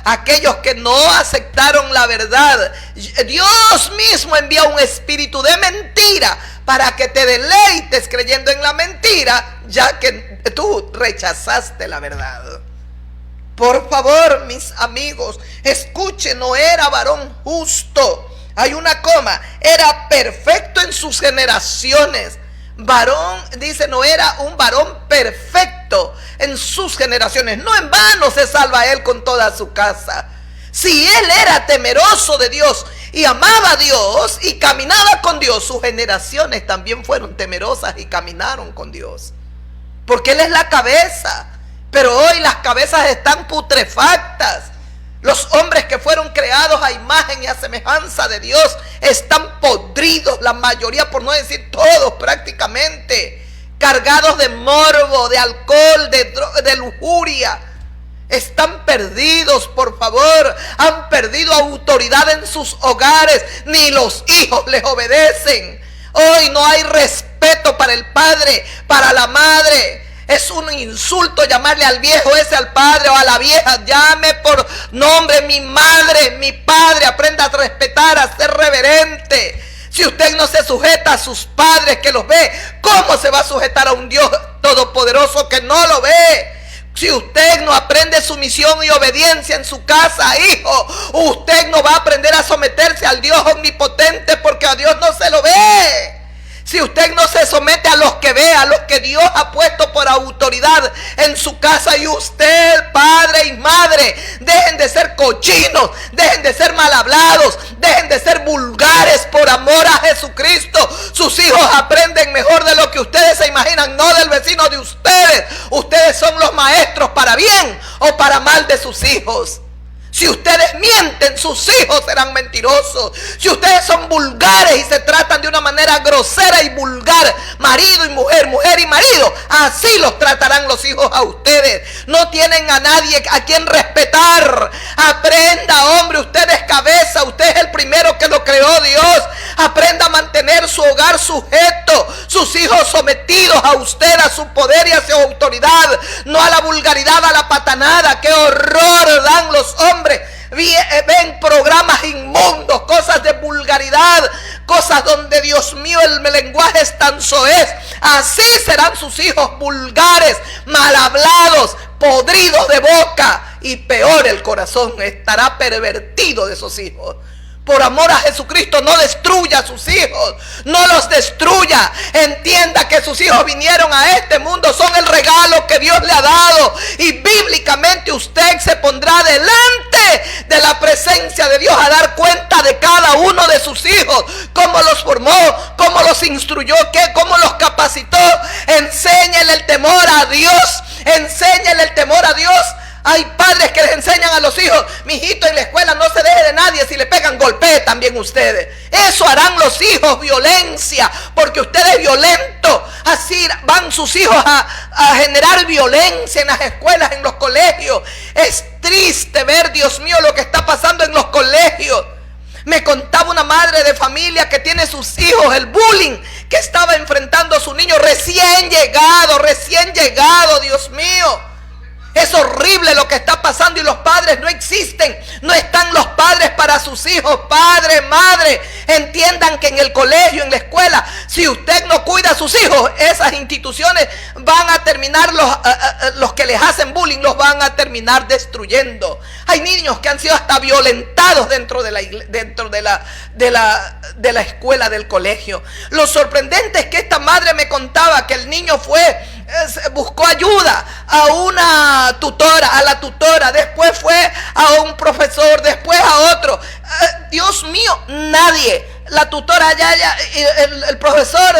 aquellos que no aceptaron la verdad, Dios mismo envía un espíritu de mentira para que te deleites creyendo en la mentira, ya que tú rechazaste la verdad. Por favor, mis amigos, escuchen, no era varón justo. Hay una coma, era perfecto en sus generaciones. Varón, dice, no era un varón perfecto en sus generaciones. No en vano se salva él con toda su casa. Si él era temeroso de Dios y amaba a Dios y caminaba con Dios, sus generaciones también fueron temerosas y caminaron con Dios. Porque él es la cabeza. Pero hoy las cabezas están putrefactas. Los hombres que fueron creados a imagen y a semejanza de Dios están podridos, la mayoría, por no decir todos prácticamente, cargados de morbo, de alcohol, de lujuria. Están perdidos, por favor. Han perdido autoridad en sus hogares. Ni los hijos les obedecen. Hoy no hay respeto para el padre, para la madre. Es un insulto llamarle al viejo ese al padre o a la vieja. Llame por nombre, mi madre, mi padre. Aprenda a respetar, a ser reverente. Si usted no se sujeta a sus padres que los ve, ¿cómo se va a sujetar a un Dios todopoderoso que no lo ve? Si usted no aprende sumisión y obediencia en su casa, hijo, usted no va a aprender a someterse al Dios omnipotente, porque a Dios no se lo ve. Si usted no se somete a los que ve, a los que Dios ha puesto por autoridad en su casa, y usted, padre y madre, dejen de ser cochinos, dejen de ser mal hablados, dejen de ser vulgares por amor a Jesucristo. Sus hijos aprenden mejor de lo que ustedes se imaginan, no del vecino de ustedes. Ustedes son los maestros para bien o para mal de sus hijos. Si ustedes mienten, sus hijos serán mentirosos. Si ustedes son vulgares y se tratan de una manera grosera y vulgar, marido y mujer, mujer y marido, así los tratarán los hijos a ustedes. No tienen a nadie a quien respetar. Aprenda, hombre, usted es cabeza, usted es el primero que lo creó Dios. Aprenda a mantener su hogar sujeto, sus hijos sometidos a usted, a su poder y a su autoridad, no a la vulgaridad, a la patanada. ¡Qué horror dan los hombres! Ven programas inmundos, cosas de vulgaridad, cosas donde, Dios mío, el lenguaje es tan soez. Así serán sus hijos, vulgares, mal hablados, podridos de boca. y peor el corazón estará pervertido de sus hijos. Por amor a Jesucristo, no destruya a sus hijos, no los destruya. Entienda que sus hijos vinieron a este mundo, son el regalo que Dios le ha dado. Y bíblicamente usted se pondrá delante de la presencia de Dios a dar cuenta de cada uno de sus hijos, cómo los formó, cómo los instruyó, cómo los capacitó. Enséñele el temor a Dios, enséñele el temor a Dios. Hay padres que les enseñan a los hijos: mijito, en la escuela no se deje de nadie, si le pegan, golpee también ustedes. Eso harán los hijos, violencia, porque usted es violento. Así van sus hijos a generar violencia en las escuelas, en los colegios. Es triste ver, Dios mío, lo que está pasando en los colegios. Me contaba una madre de familia que tiene sus hijos, el bullying que estaba enfrentando a su niño recién llegado, Dios mío. Es horrible lo que está pasando y los padres no existen. No están los padres para sus hijos. Padre, madre, entiendan que en el colegio, en la escuela, si usted no cuida a sus hijos, esas instituciones van a terminar, los que les hacen bullying los van a terminar destruyendo. Hay niños que han sido hasta violentados dentro de la escuela, del colegio. Lo sorprendente es que esta madre me contaba que el niño buscó ayuda a una tutora, a la tutora, después fue a un profesor, después a otro. Dios mío, nadie, la tutora el profesor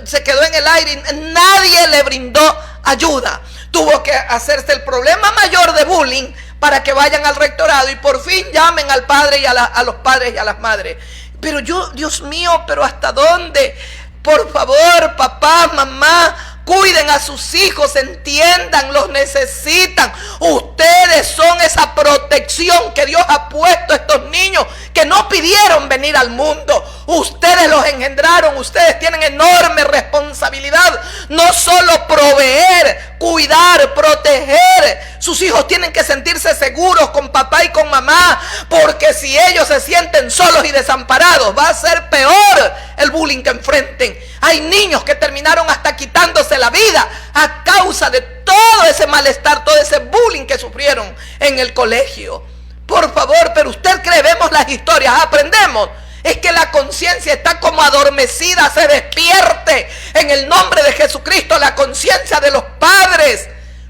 se quedó en el aire, nadie le brindó ayuda. Tuvo que hacerse el problema mayor de bullying para que vayan al rectorado y por fin llamen al padre y a los padres y a las madres. Pero Dios mío, pero ¿hasta dónde? Por favor, papá, mamá, cuiden a sus hijos, entiendan, los necesitan. Ustedes son esa protección que Dios ha puesto a estos niños que no pidieron venir al mundo. Ustedes los engendraron, ustedes tienen enorme responsabilidad. No solo proveer, cuidar, proteger. Sus hijos tienen que sentirse seguros con papá y con mamá, porque si ellos se sienten solos y desamparados, va a ser peor el bullying que enfrenten. Hay niños que terminaron hasta quitándose la vida a causa de todo ese malestar, todo ese bullying que sufrieron en el colegio. Por favor, pero usted cree, vemos las historias, aprendemos. Es que la conciencia está como adormecida, se despierte en el nombre de Jesucristo la conciencia de los padres.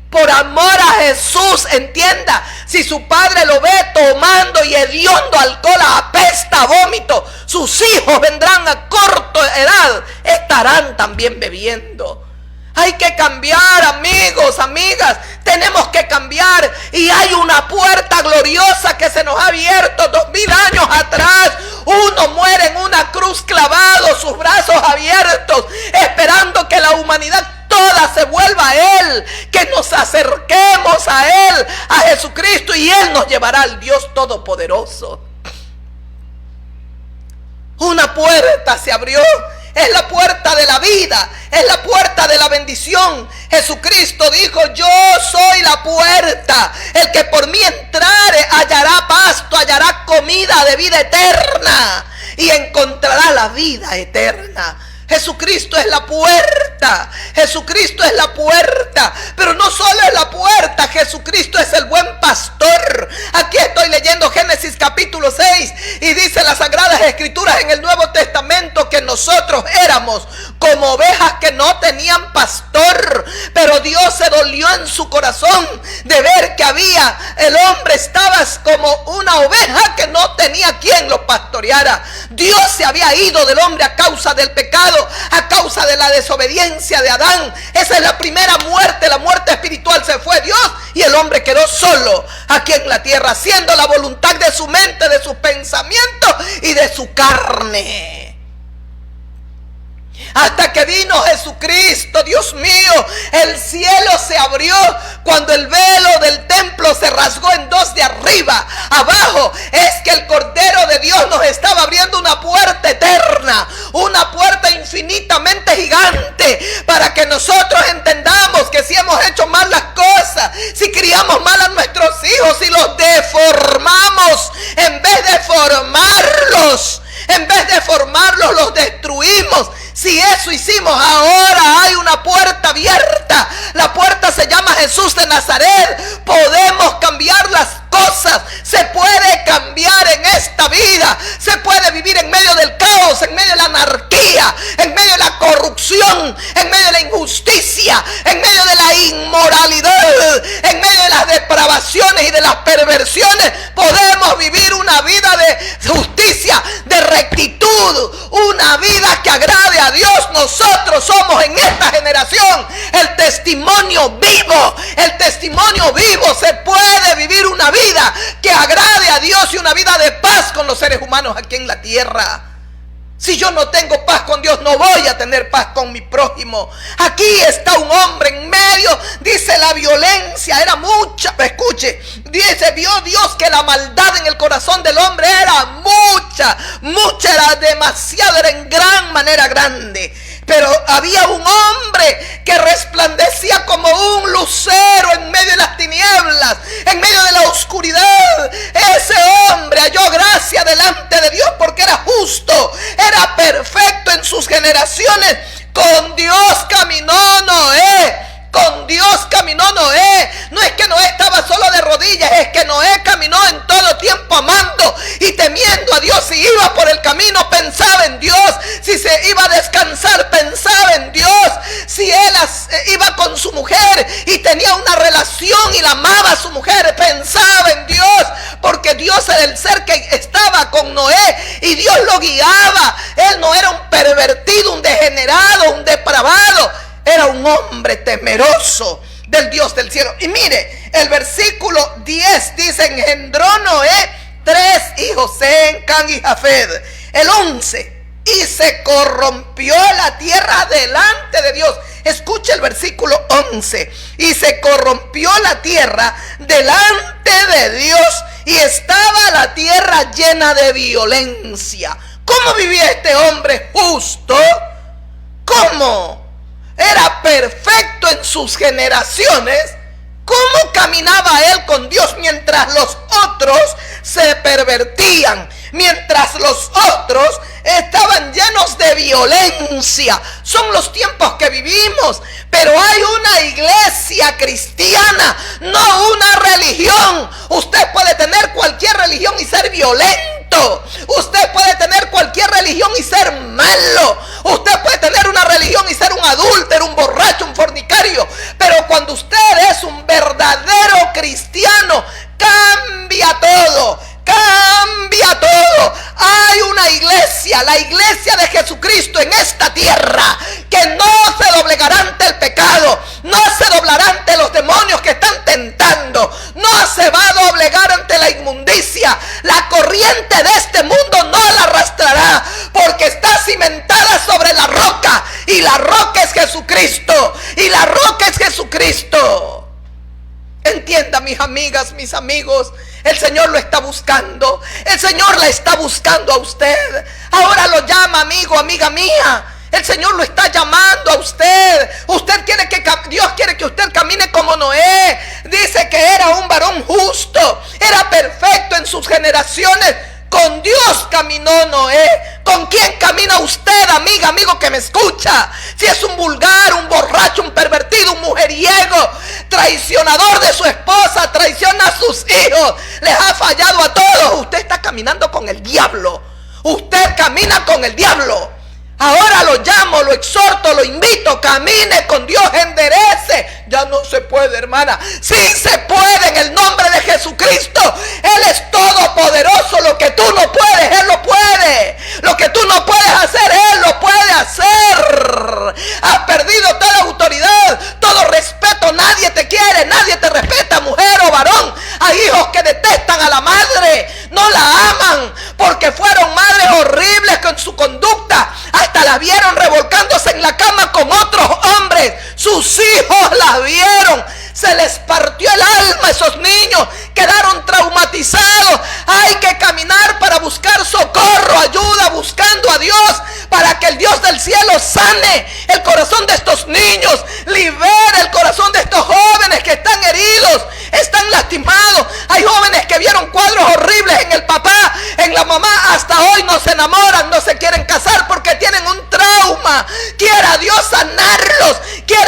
Por amor a Jesús, entienda, si su padre lo ve tomando y hediondo alcohol, apesta a vómito, sus hijos vendrán a corta edad, estarán también bebiendo. Hay que cambiar, amigos, amigas, tenemos que cambiar. Y hay una puerta gloriosa que se nos ha abierto 2000 años atrás. Uno muere en una cruz clavado, sus brazos abiertos, esperando que la humanidad toda se vuelva a Él, que nos acerquemos a Él, a Jesucristo, y Él nos llevará al Dios Todopoderoso. Una puerta se abrió. Es la puerta de la vida, es la puerta de la bendición. Jesucristo dijo: yo soy la puerta, el que por mí entrare hallará pasto, hallará comida de vida eterna y encontrará la vida eterna. Jesucristo es la puerta, Jesucristo es la puerta, pero no solo es la puerta, Jesucristo es el buen pastor. Aquí estoy leyendo Génesis capítulo 6 y dice las Sagradas Escrituras en el Nuevo Testamento que nosotros éramos como ovejas que no tenían pastor, pero Dios se dolió en su corazón de ver que el hombre estaba como una oveja que no tenía quien lo pastoreara. Dios se había ido del hombre a causa del pecado, a causa de la desobediencia de Adán. Esa es la primera muerte, la muerte espiritual. Se fue Dios y el hombre quedó solo aquí en la tierra, haciendo la voluntad de su mente, de sus pensamientos y de su carne. Hasta que vino Jesucristo, Dios mío, el cielo se abrió cuando el velo del templo se rasgó en dos de arriba abajo. Es que el Cordero de Dios nos estaba abriendo una puerta eterna, una puerta infinitamente gigante, para que nosotros entendamos que si hemos hecho mal las cosas, si criamos mal a nuestros hijos, si los deformamos, en vez de formarlos los destruimos. Si Si eso hicimos, ahora hay una puerta abierta. La puerta se llama Jesús de Nazaret. Podemos cambiar las cosas. Se puede cambiar en esta vida. Se puede vivir en medio del caos, en medio de la anarquía, en medio de la corrupción, en medio de la injusticia, en medio de la inmoralidad, en medio de las depravaciones y de las perversiones. Podemos vivir una vida de justicia, de rectitud, una vida que agrade a Dios. Nosotros somos en esta generación el testimonio vivo. El testimonio vivo. Se puede vivir una vida que agrade a Dios y una vida de paz con los seres humanos aquí en la tierra. Si yo no tengo paz con Dios, no voy a tener paz con mi prójimo. Aquí está un hombre en medio, dice, la violencia era mucha. Escuche, dice, vio Dios que la maldad en el corazón del hombre era mucha, era demasiado, era en gran manera grande. Pero había un hombre que resplandecía como un lucero en medio de las tinieblas, en medio de la oscuridad. Ese hombre halló gracia delante de Dios porque era justo, era perfecto en sus generaciones. Con Dios caminó Noé. Con Dios caminó Noé. No es que Noé estaba solo de rodillas, es que Noé caminó en todo tiempo amando y temiendo a Dios. Si iba por el camino, pensaba en Dios. Si se iba a descansar, pensaba en Dios. Si él iba con su mujer y tenía una relación y la amaba a su mujer, pensaba en Dios, porque Dios era el ser que estaba con Noé y Dios lo guiaba. Él no era un pervertido, un degenerado, un depravado. Era un hombre temeroso del Dios del cielo. Y mire, el versículo 10 dice, engendró Noé 3 hijos, Sem, Cam y Jafet. El 11, y se corrompió la tierra delante de Dios. Escuche el versículo 11. Y se corrompió la tierra delante de Dios, y estaba la tierra llena de violencia. ¿Cómo vivía este hombre justo? ¿Cómo? Era perfecto en sus generaciones. ¿Cómo caminaba él con Dios mientras los otros se pervertían? Mientras los otros estaban llenos de violencia. Son los tiempos que vivimos. Pero hay una iglesia cristiana, no una religión. Usted puede tener cualquier religión y ser violento. Usted puede tener cualquier religión y ser malo. Usted puede tener una religión y ser un adúltero, un borracho, un fornicario. Pero cuando usted es un verdadero cristiano, cambia todo. Cambia todo. Hay una iglesia, la iglesia de Jesucristo en esta tierra, que no se doblegará ante el pecado, no se doblará ante los demonios que están tentando, no se va a doblegar ante la inmundicia. La corriente de este mundo no la arrastrará, porque está cimentada sobre la roca, y la roca es Jesucristo, y la roca es Jesucristo. Entienda, mis amigas, mis amigos, el Señor lo está buscando. El Señor la está buscando a usted. Ahora lo llama, amigo, amiga mía. El Señor lo está llamando a usted. Dios quiere que usted camine como Noé. Dice que era un varón justo, era perfecto en sus generaciones. Con Dios caminó Noé. ¿Con quién camina usted, amiga, amigo que me escucha? Si es un vulgar, un borracho, un pervertido, un mujeriego, traicionador de su esposa, traiciona a sus hijos, les ha fallado a todos, usted está caminando con el diablo. Usted camina con el diablo. Ahora lo llamo, lo exhorto, lo invito, camine con Dios, enderece. Ya no se puede, hermana. Sí se puede, en el nombre de Jesucristo. Él es todopoderoso. Lo que tú no puedes, Él lo puede. Lo que tú no puedes hacer, Él lo puede hacer. Has perdido toda autoridad, todo respeto. Nadie te quiere, nadie te respeta, mujer o varón. Hay hijos que detestan a la madre, no la aman, porque fueron madres horribles con su conducta. Hasta la vieron revolcándose en la cama con otros hombres. Sus hijos la vieron. Se les partió el alma a esos niños. Quedaron traumatizados. Hay que caminar para buscar socorro, ayuda, buscando a Dios, para que el Dios del cielo sane el corazón de estos niños, libere el corazón de estos jóvenes que están heridos, están lastimados. Hay jóvenes que vieron cuadros horribles en el papá, en la mamá. Hasta hoy no se enamoran, no se quieren casar porque tienen un trauma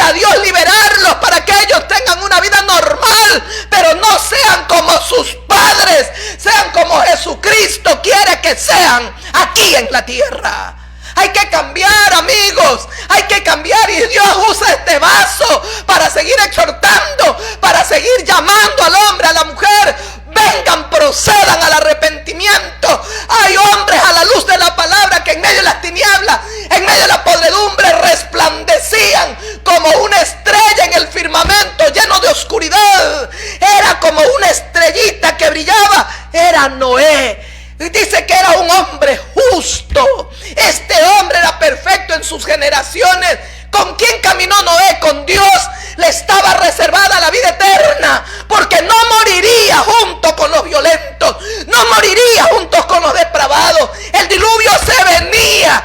Quiera Dios liberarlos para que ellos tengan una vida normal, pero no sean como sus padres, sean como Jesucristo quiere que sean aquí en la tierra. Hay que cambiar, amigos, hay que cambiar, y Dios usa este vaso para seguir exhortando, para seguir llamando al hombre, a la mujer. Vengan, procedan al arrepentimiento. Hay hombres a la luz de la palabra que en medio de las tinieblas, en medio de la podredumbre, resplandecían como una estrella en el firmamento lleno de oscuridad. Era como una estrellita que brillaba. Era Noé. Dice que era un hombre justo. Este hombre era perfecto en sus generaciones. ¿Con quién caminó Noé? Con Dios. Le estaba reservada la vida eterna, porque no moriría junto con los violentos, no moriría junto con los depravados. El diluvio se venía,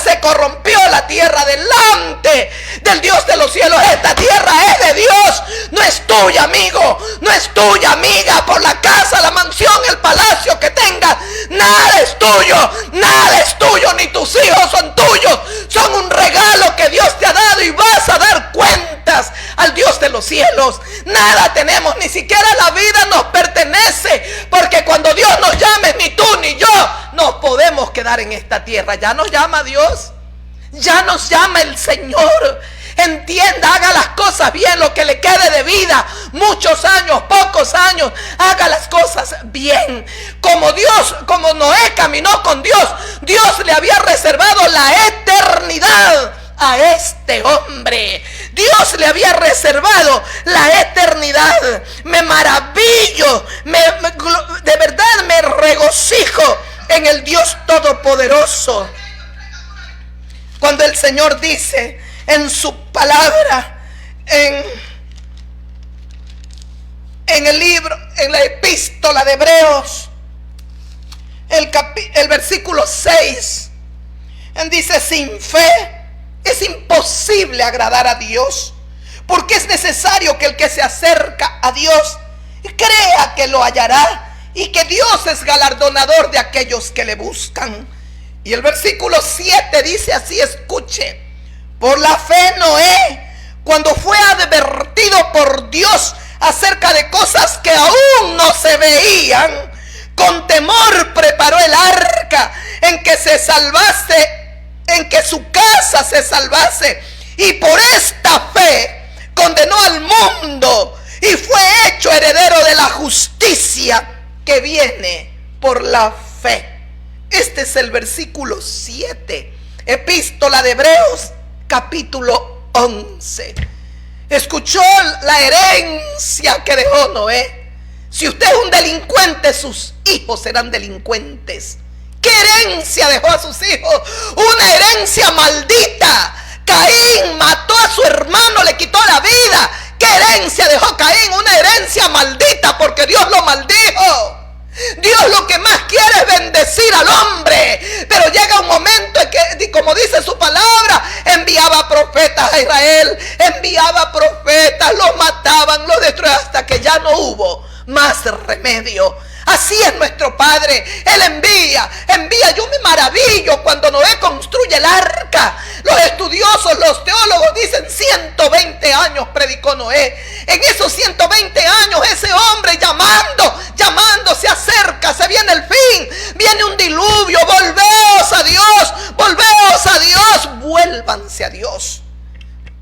se corrompió la tierra delante del Dios de los cielos. Esta tierra es de Dios, no es tuya, amigo, no es tuya, amiga. Por la casa, la mansión, el palacio que tengas, nada es tuyo, ni tus hijos son tuyos. Son un regalo que Dios te ha dado y vas a dar cuentas al Dios de los cielos. Nada tenemos, ni siquiera la vida nos pertenece, porque cuando Dios nos llame, ni tú ni yo nos podemos quedar en esta tierra. Ya nos llama Dios, ya nos llama el Señor. Entienda, haga las cosas bien, lo que le quede de vida, muchos años, pocos años, haga las cosas bien. Como Noé caminó con Dios, Dios le había reservado la eternidad a este hombre. Dios le había reservado la eternidad. Me maravillo, de verdad me regocijo en el Dios Todopoderoso. Cuando el Señor dice en su palabra, en el libro, en la epístola de Hebreos, el versículo 6, dice: sin fe es imposible agradar a Dios, porque es necesario que el que se acerca a Dios crea que lo hallará y que Dios es galardonador de aquellos que le buscan. Y el versículo 7 dice así, escuche: por la fe Noé, cuando fue advertido por Dios acerca de cosas que aún no se veían, con temor preparó el arca en que su casa se salvase, y por esta fe condenó al mundo y fue hecho heredero de la justicia que viene por la fe. Este es el versículo 7, epístola de Hebreos, capítulo 11. Escuchó la herencia que dejó Noé. Si usted es un delincuente, sus hijos serán delincuentes. ¿Qué herencia dejó a sus hijos? Una herencia maldita. Caín mató a su hermano, le quitó la vida. ¿Qué herencia dejó Caín? Una herencia maldita, porque Dios lo maldijo. Dios lo que más quiere es bendecir al hombre, pero llega un momento en que, como dice su palabra, enviaba profetas a Israel, enviaba profetas, los mataban, los destruían, hasta que ya no hubo más remedio. Así es nuestro Padre, Él envía. Yo me maravillo cuando Noé construye el arca. Los estudiosos, los teólogos dicen 120 años predicó Noé. En esos 120 años ese hombre llamando, se acerca, se viene el fin, viene un diluvio. Volveos a Dios, vuélvanse a Dios.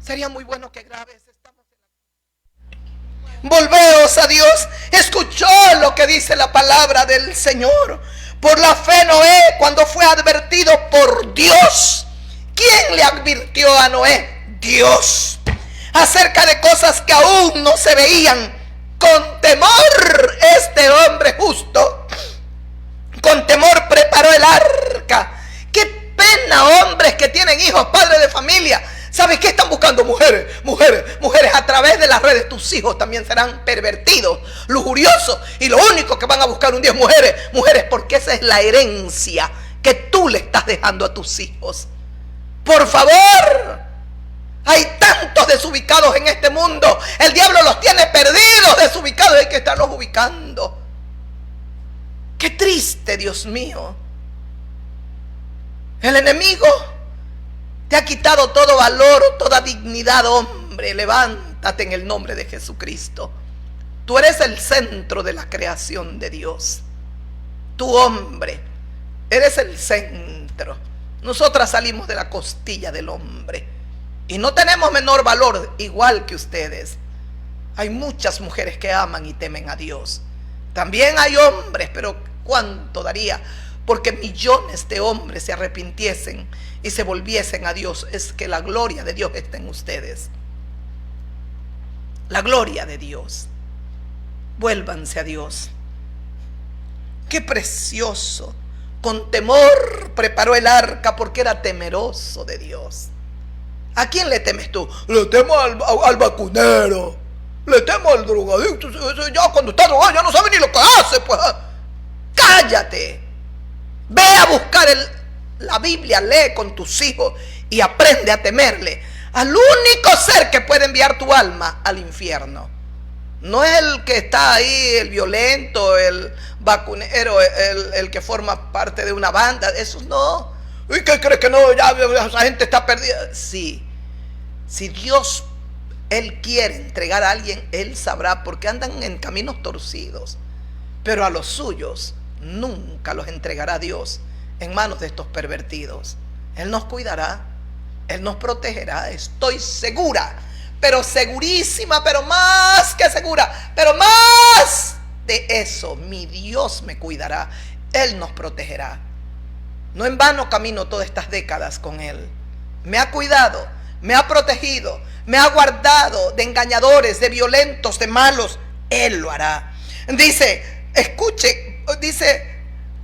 Sería muy bueno que grabes. Volveos a Dios. Escuchó lo que dice la palabra del Señor. Por la fe Noé, cuando fue advertido por Dios. ¿Quién le advirtió a Noé? Dios. Acerca de cosas que aún no se veían. Con temor este hombre justo, con temor preparó el arca. Qué pena, hombres que tienen hijos, padres de familia. ¿Sabes qué están buscando? Mujeres. A través de las redes tus hijos también serán pervertidos, lujuriosos, y lo único que van a buscar un día es mujeres, porque esa es la herencia que tú le estás dejando a tus hijos. Por favor, hay tantos desubicados en este mundo. El diablo los tiene perdidos, desubicados, hay que estarlos ubicando. Qué triste, Dios mío. El enemigo Te ha quitado todo valor, toda dignidad, hombre. Levántate en el nombre de Jesucristo. Tú eres el centro de la creación de Dios. Tú, hombre, eres el centro. Nosotras salimos de la costilla del hombre y no tenemos menor valor, igual que ustedes. Hay muchas mujeres que aman y temen a Dios. También hay hombres, pero ¿cuánto daría porque millones de hombres se arrepintiesen y se volviesen a Dios? Es que la gloria de Dios está en ustedes. La gloria de Dios. Vuélvanse a Dios. Qué precioso. Con temor preparó el arca porque era temeroso de Dios. ¿A quién le temes tú? Le temo al vacunero. Le temo al drogadicto. Ya cuando está drogado ya no sabe ni lo que hace, pues. Cállate. Ve a buscar la Biblia, lee con tus hijos y aprende a temerle al único ser que puede enviar tu alma al infierno. No es el que está ahí, el violento, el vacunero, el que forma parte de una banda. Eso no. ¿Y qué crees que no? Ya esa gente está perdida. Sí. Si Dios, Él quiere entregar a alguien, Él sabrá, porque andan en caminos torcidos. Pero a los suyos nunca los entregará Dios en manos de estos pervertidos. Él nos cuidará, Él nos protegerá. Estoy segura, pero segurísima, pero más que segura, pero más de eso, mi Dios me cuidará. Él nos protegerá. No en vano camino todas estas décadas con Él. Me ha cuidado, me ha protegido, me ha guardado de engañadores, de violentos, de malos. Él lo hará. Dice, escuche, dice,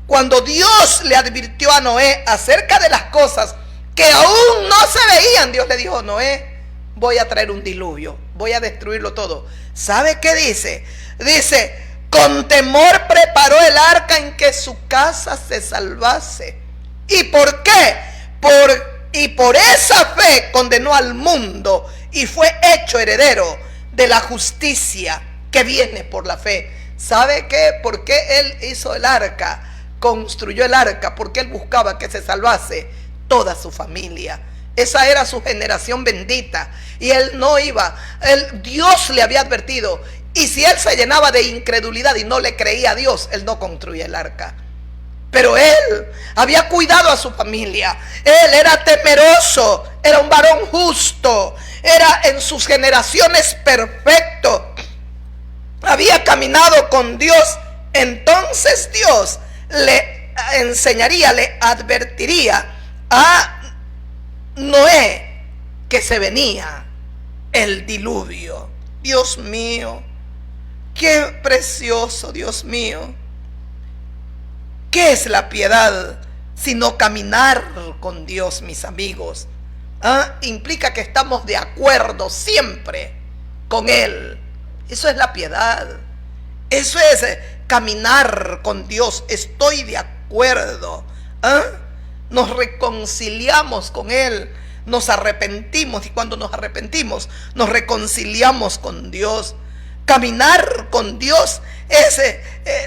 cuando Dios le advirtió a Noé acerca de las cosas que aún no se veían, Dios le dijo: Noé, voy a traer un diluvio, voy a destruirlo todo. ¿Sabe qué dice? Dice, con temor preparó el arca en que su casa se salvase. ¿Y por qué? Por esa fe condenó al mundo y fue hecho heredero de la justicia que viene por la fe. ¿Sabe qué? ¿Por qué él hizo el arca? Construyó el arca porque él buscaba que se salvase toda su familia. Esa era su generación bendita. Y él no iba. Dios le había advertido. Y si él se llenaba de incredulidad y no le creía a Dios, él no construía el arca. Pero él había cuidado a su familia. Él era temeroso. Era un varón justo. Era en sus generaciones perfecto. Había caminado con Dios. Entonces Dios le enseñaría, le advertiría a Noé que se venía el diluvio. Dios mío, qué precioso, Dios mío. ¿Qué es la piedad sino caminar con Dios, mis amigos? Implica que estamos de acuerdo siempre con Él. Eso es la piedad. Eso es caminar con Dios. Estoy de acuerdo. Nos reconciliamos con Él. Nos arrepentimos. Y cuando nos arrepentimos, nos reconciliamos con Dios. Caminar con Dios es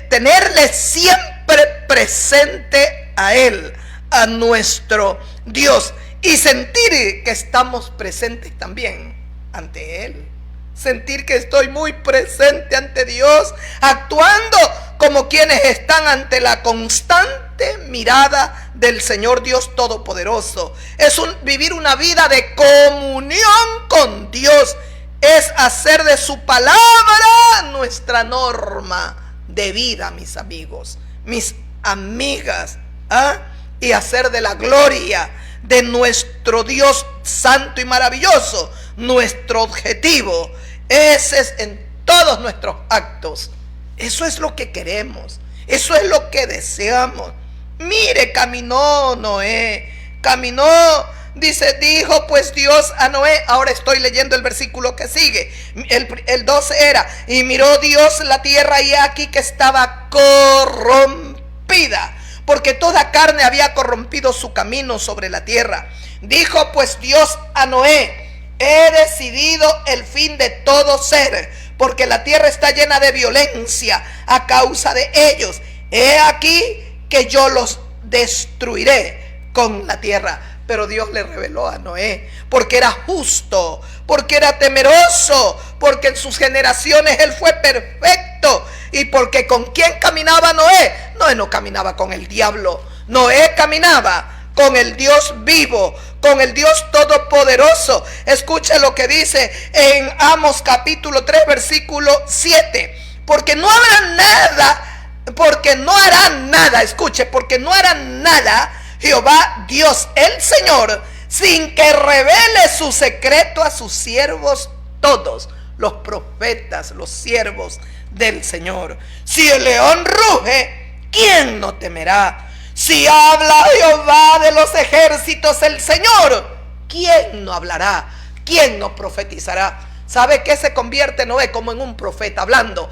tenerle siempre presente a Él, a nuestro Dios. Y sentir que estamos presentes también ante Él. Sentir que estoy muy presente ante Dios, actuando como quienes están ante la constante mirada del Señor Dios Todopoderoso. Es vivir una vida de comunión con Dios. Es hacer de su palabra nuestra norma de vida, mis amigos, mis amigas, y hacer de la gloria de nuestro Dios santo y maravilloso nuestro objetivo. Ese es en todos nuestros actos. Eso es lo que queremos, eso es lo que deseamos. Mire, caminó Noé, caminó. Dice, dijo pues Dios a Noé. Ahora estoy leyendo el versículo que sigue. El 12 era: y miró Dios la tierra, y aquí que estaba corrompida, porque toda carne había corrompido su camino sobre la tierra. Dijo pues Dios a Noé: he decidido el fin de todo ser, porque la tierra está llena de violencia a causa de ellos. He aquí que yo los destruiré con la tierra. pero Dios le reveló a Noé, porque era justo, porque era temeroso, porque en sus generaciones él fue perfecto, y porque con quién caminaba Noé. Noé no caminaba con el diablo, Noé caminaba con el Dios vivo, con el Dios todopoderoso. Escuche lo que dice en Amos capítulo 3 versículo 7. Porque no harán nada, escuche, porque no harán nada Jehová Dios el Señor sin que revele su secreto a sus siervos todos, los profetas, los siervos del Señor. Si el león ruge, ¿quién no temerá? Si habla Jehová de los ejércitos el Señor, ¿quién no hablará? ¿Quién no profetizará? ¿Sabe qué se convierte Noé? Como en un profeta, hablando.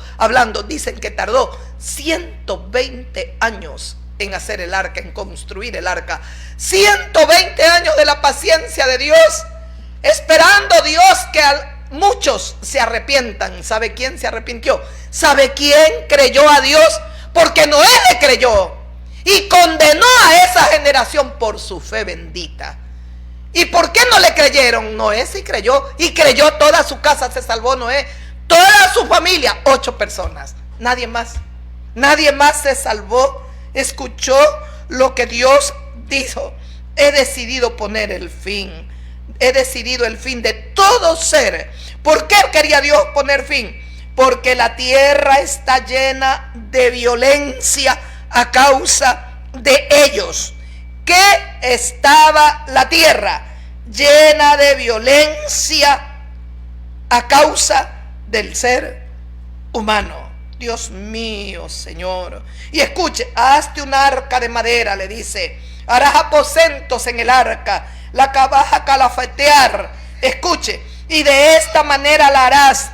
Dicen que tardó 120 años en hacer el arca, en construir el arca. 120 años de la paciencia de Dios, esperando Dios que muchos se arrepientan. ¿Sabe quién se arrepintió? ¿Sabe quién creyó a Dios? Porque Noé le creyó y condenó a esa generación por su fe bendita. ¿Y por qué no le creyeron? Noé sí creyó, y creyó, toda su casa se salvó. Noé, toda su familia, 8 personas, nadie más se salvó. Escuchó lo que Dios dijo: he decidido poner el fin, he decidido el fin de todo ser. ¿Por qué quería Dios poner fin? Porque la tierra está llena de violencia a causa de ellos. ¿Qué estaba la tierra? Llena de violencia a causa del ser humano. Dios mío, Señor. Y escuche, hazte un arca de madera, le dice. Harás aposentos en el arca, la vas a calafetear. Escuche, y de esta manera la harás.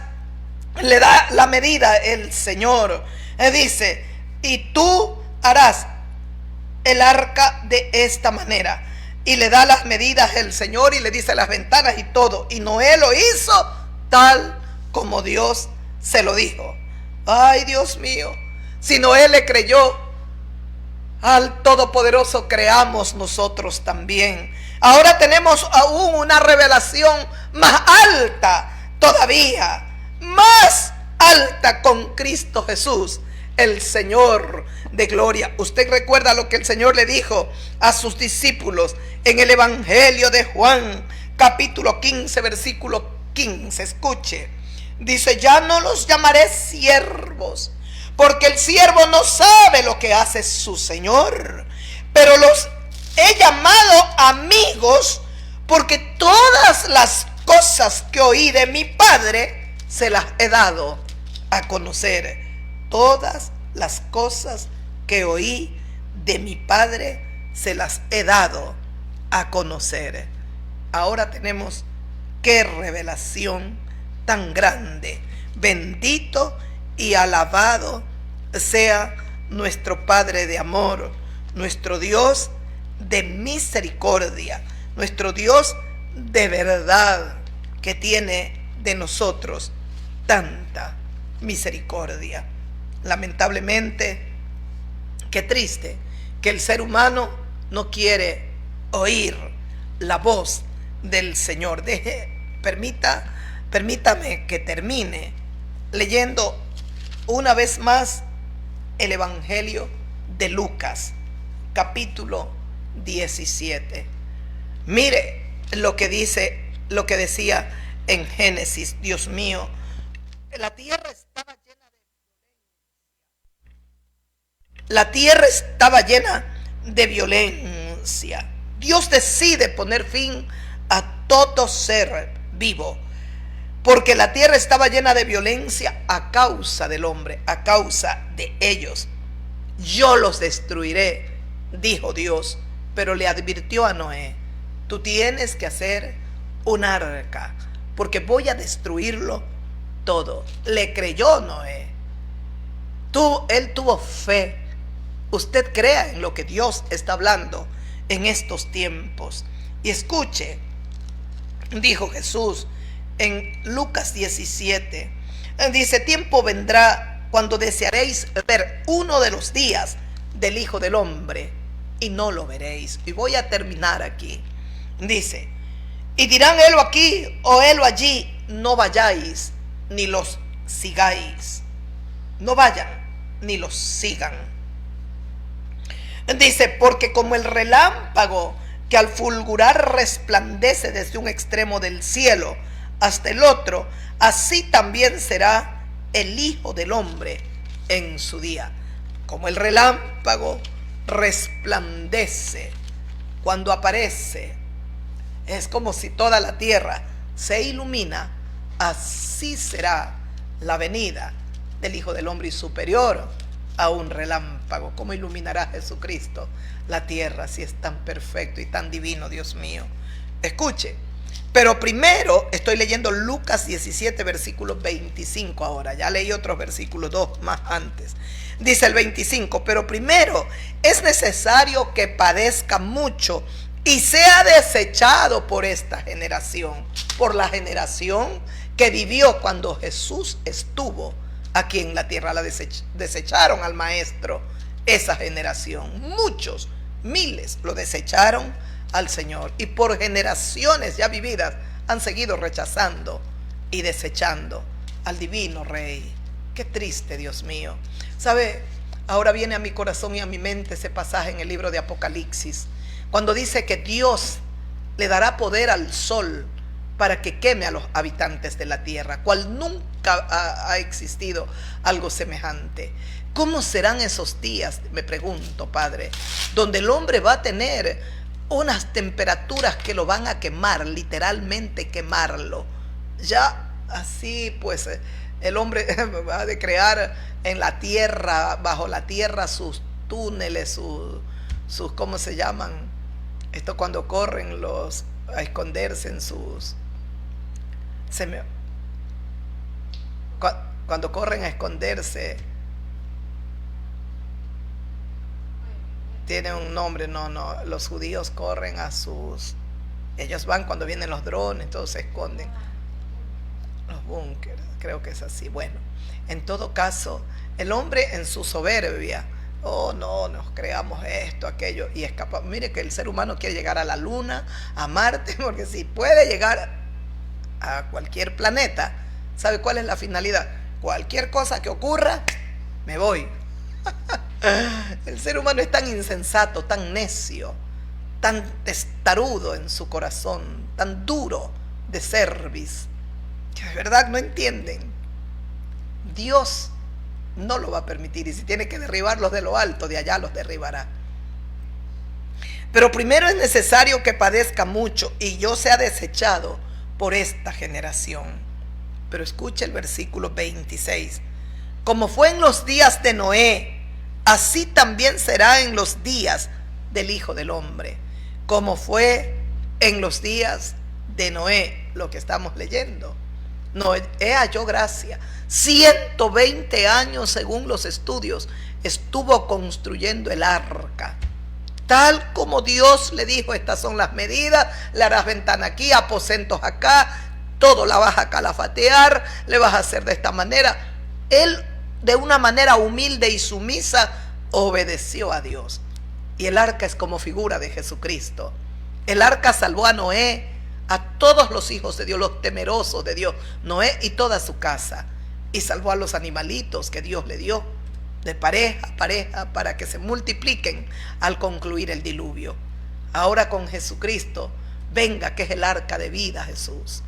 Le da la medida el Señor. Dice, y tú harás el arca de esta manera. Y le da las medidas el Señor y le dice las ventanas y todo. Y Noé lo hizo tal como Dios se lo dijo. Ay, Dios mío, si Noé le creyó al Todopoderoso, creamos nosotros también. Ahora tenemos aún una revelación más alta todavía, más alta con Cristo Jesús, el Señor de gloria. Usted recuerda lo que el Señor le dijo a sus discípulos en el Evangelio de Juan, capítulo 15, versículo 15. Escuche, dice: ya no los llamaré siervos, porque el siervo no sabe lo que hace su Señor, pero los he llamado amigos, porque todas las cosas que oí de mi Padre se las he dado a conocer. Todas las cosas que oí de mi Padre se las he dado a conocer. Ahora tenemos qué revelación tan grande. Bendito y alabado sea nuestro Padre de amor, nuestro Dios de misericordia, nuestro Dios de verdad, que tiene de nosotros tanta misericordia. Lamentablemente, qué triste que el ser humano no quiere oír la voz del Señor. Permítame que termine leyendo una vez más el Evangelio de Lucas, capítulo 17. Mire lo que dice, lo que decía en Génesis. Dios mío, la tierra estaba llena de violencia. Dios decide poner fin a todo ser vivo, porque la tierra estaba llena de violencia a causa del hombre, a causa de ellos. Yo los destruiré, dijo Dios, pero le advirtió a Noé: tú tienes que hacer un arca, porque voy a destruirlo todo. Le creyó Noé. Él tuvo fe. Usted crea en lo que Dios está hablando en estos tiempos. Y escuche, dijo Jesús en Lucas 17, dice: tiempo vendrá cuando desearéis ver uno de los días del Hijo del Hombre y no lo veréis. Y voy a terminar aquí. Dice, y dirán helo aquí o helo allí, no vayáis ni los sigáis. No vayan ni los sigan. Dice, porque como el relámpago que al fulgurar resplandece desde un extremo del cielo hasta el otro, así también será el Hijo del Hombre en su día. Como el relámpago resplandece cuando aparece, es como si toda la tierra se ilumina, así será la venida del Hijo del Hombre, y superior a un relámpago. ¿Cómo iluminará Jesucristo la tierra si es tan perfecto y tan divino, Dios mío? Escuche, pero primero estoy leyendo Lucas 17, versículo 25 ahora. Ya leí otros versículos, 2 más antes. Dice el 25, pero primero es necesario que padezca mucho y sea desechado por esta generación, por la generación que vivió cuando Jesús estuvo aquí en la tierra. La desecharon al Maestro, esa generación. Muchos, miles, lo desecharon al Señor, y por generaciones ya vividas han seguido rechazando y desechando al divino Rey. Qué triste, Dios mío. ¿Sabe? Ahora viene a mi corazón y a mi mente ese pasaje en el libro de Apocalipsis, cuando dice que Dios le dará poder al sol para que queme a los habitantes de la tierra, cual nunca ha existido algo semejante. ¿Cómo serán esos días, me pregunto, Padre, donde el hombre va a tener unas temperaturas que lo van a quemar, literalmente quemarlo? Ya así pues el hombre va a crear en la tierra, bajo la tierra, sus túneles, sus ¿cómo se llaman? Esto cuando corren a esconderse en sus... Cuando corren a esconderse, tiene un nombre, no, los judíos corren a sus... Ellos van cuando vienen los drones, todos se esconden. Los búnkeres, creo que es así. Bueno, en todo caso, el hombre en su soberbia, oh no, nos creamos esto, aquello, y escapa. Mire que el ser humano quiere llegar a la luna, a Marte, porque si puede llegar a cualquier planeta, ¿sabe cuál es la finalidad? Cualquier cosa que ocurra, me voy. El ser humano es tan insensato, tan necio, tan testarudo en su corazón, tan duro de cerviz, que de verdad no entienden. Dios no lo va a permitir, y si tiene que derribarlos de lo alto, de allá los derribará. Pero primero es necesario que padezca mucho y yo sea desechado por esta generación. Pero escuche el versículo 26. Como fue en los días de Noé, así también será en los días del Hijo del Hombre. Como fue en los días de Noé, lo que estamos leyendo. Noé halló gracia. 120 años, según los estudios, estuvo construyendo el arca. Tal como Dios le dijo, estas son las medidas, le harás ventana aquí, aposentos acá, todo la vas a calafatear, le vas a hacer de esta manera. Él, de una manera humilde y sumisa, obedeció a Dios. Y el arca es como figura de Jesucristo. El arca salvó a Noé, a todos los hijos de Dios, los temerosos de Dios, Noé y toda su casa. Y salvó a los animalitos que Dios le dio, de pareja a pareja, para que se multipliquen al concluir el diluvio. Ahora con Jesucristo, venga, que es el arca de vida, Jesús.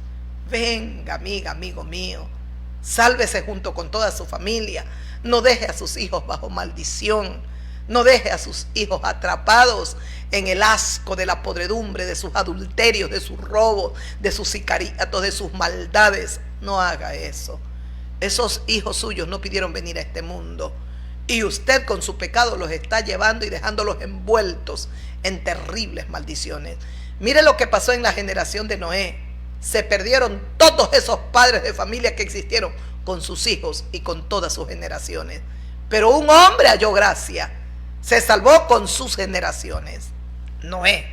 Venga, amiga, amigo mío, sálvese junto con toda su familia. No deje a sus hijos bajo maldición. No deje a sus hijos atrapados en el asco de la podredumbre, de sus adulterios, de sus robos, de sus sicariatos, de sus maldades. No haga eso. Esos hijos suyos no pidieron venir a este mundo, y usted con su pecado los está llevando y dejándolos envueltos en terribles maldiciones. Mire lo que pasó en la generación de Noé. Se perdieron todos esos padres de familia que existieron con sus hijos y con todas sus generaciones. Pero un hombre halló gracia, se salvó con sus generaciones. Noé.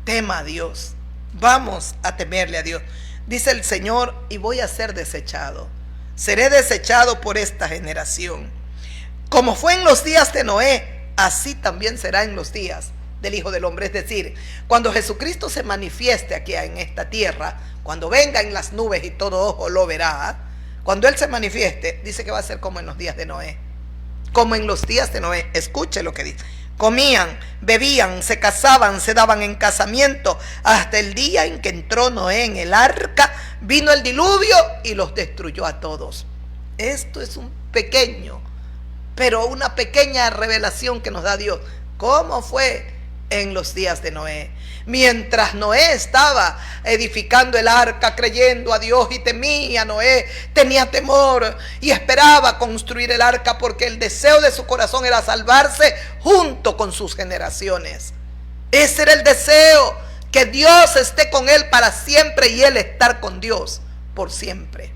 Tema a Dios. Vamos a temerle a Dios. Dice el Señor, y voy a ser desechado. Seré desechado por esta generación. Como fue en los días de Noé, así también será en los días del Hijo del Hombre. Es decir, cuando Jesucristo se manifieste aquí en esta tierra, cuando venga en las nubes y todo ojo lo verá, cuando Él se manifieste, dice que va a ser como en los días de Noé. Como en los días de Noé. Escuche lo que dice. Comían, bebían, se casaban, se daban en casamiento, hasta el día en que entró Noé en el arca, vino el diluvio y los destruyó a todos. Esto es un pequeño, pero una pequeña revelación que nos da Dios. ¿Cómo fue en los días de Noé? Mientras Noé estaba edificando el arca, creyendo a Dios y temía, Noé tenía temor y esperaba construir el arca porque el deseo de su corazón era salvarse junto con sus generaciones. Ese era el deseo, que Dios esté con él para siempre y él estar con Dios por siempre.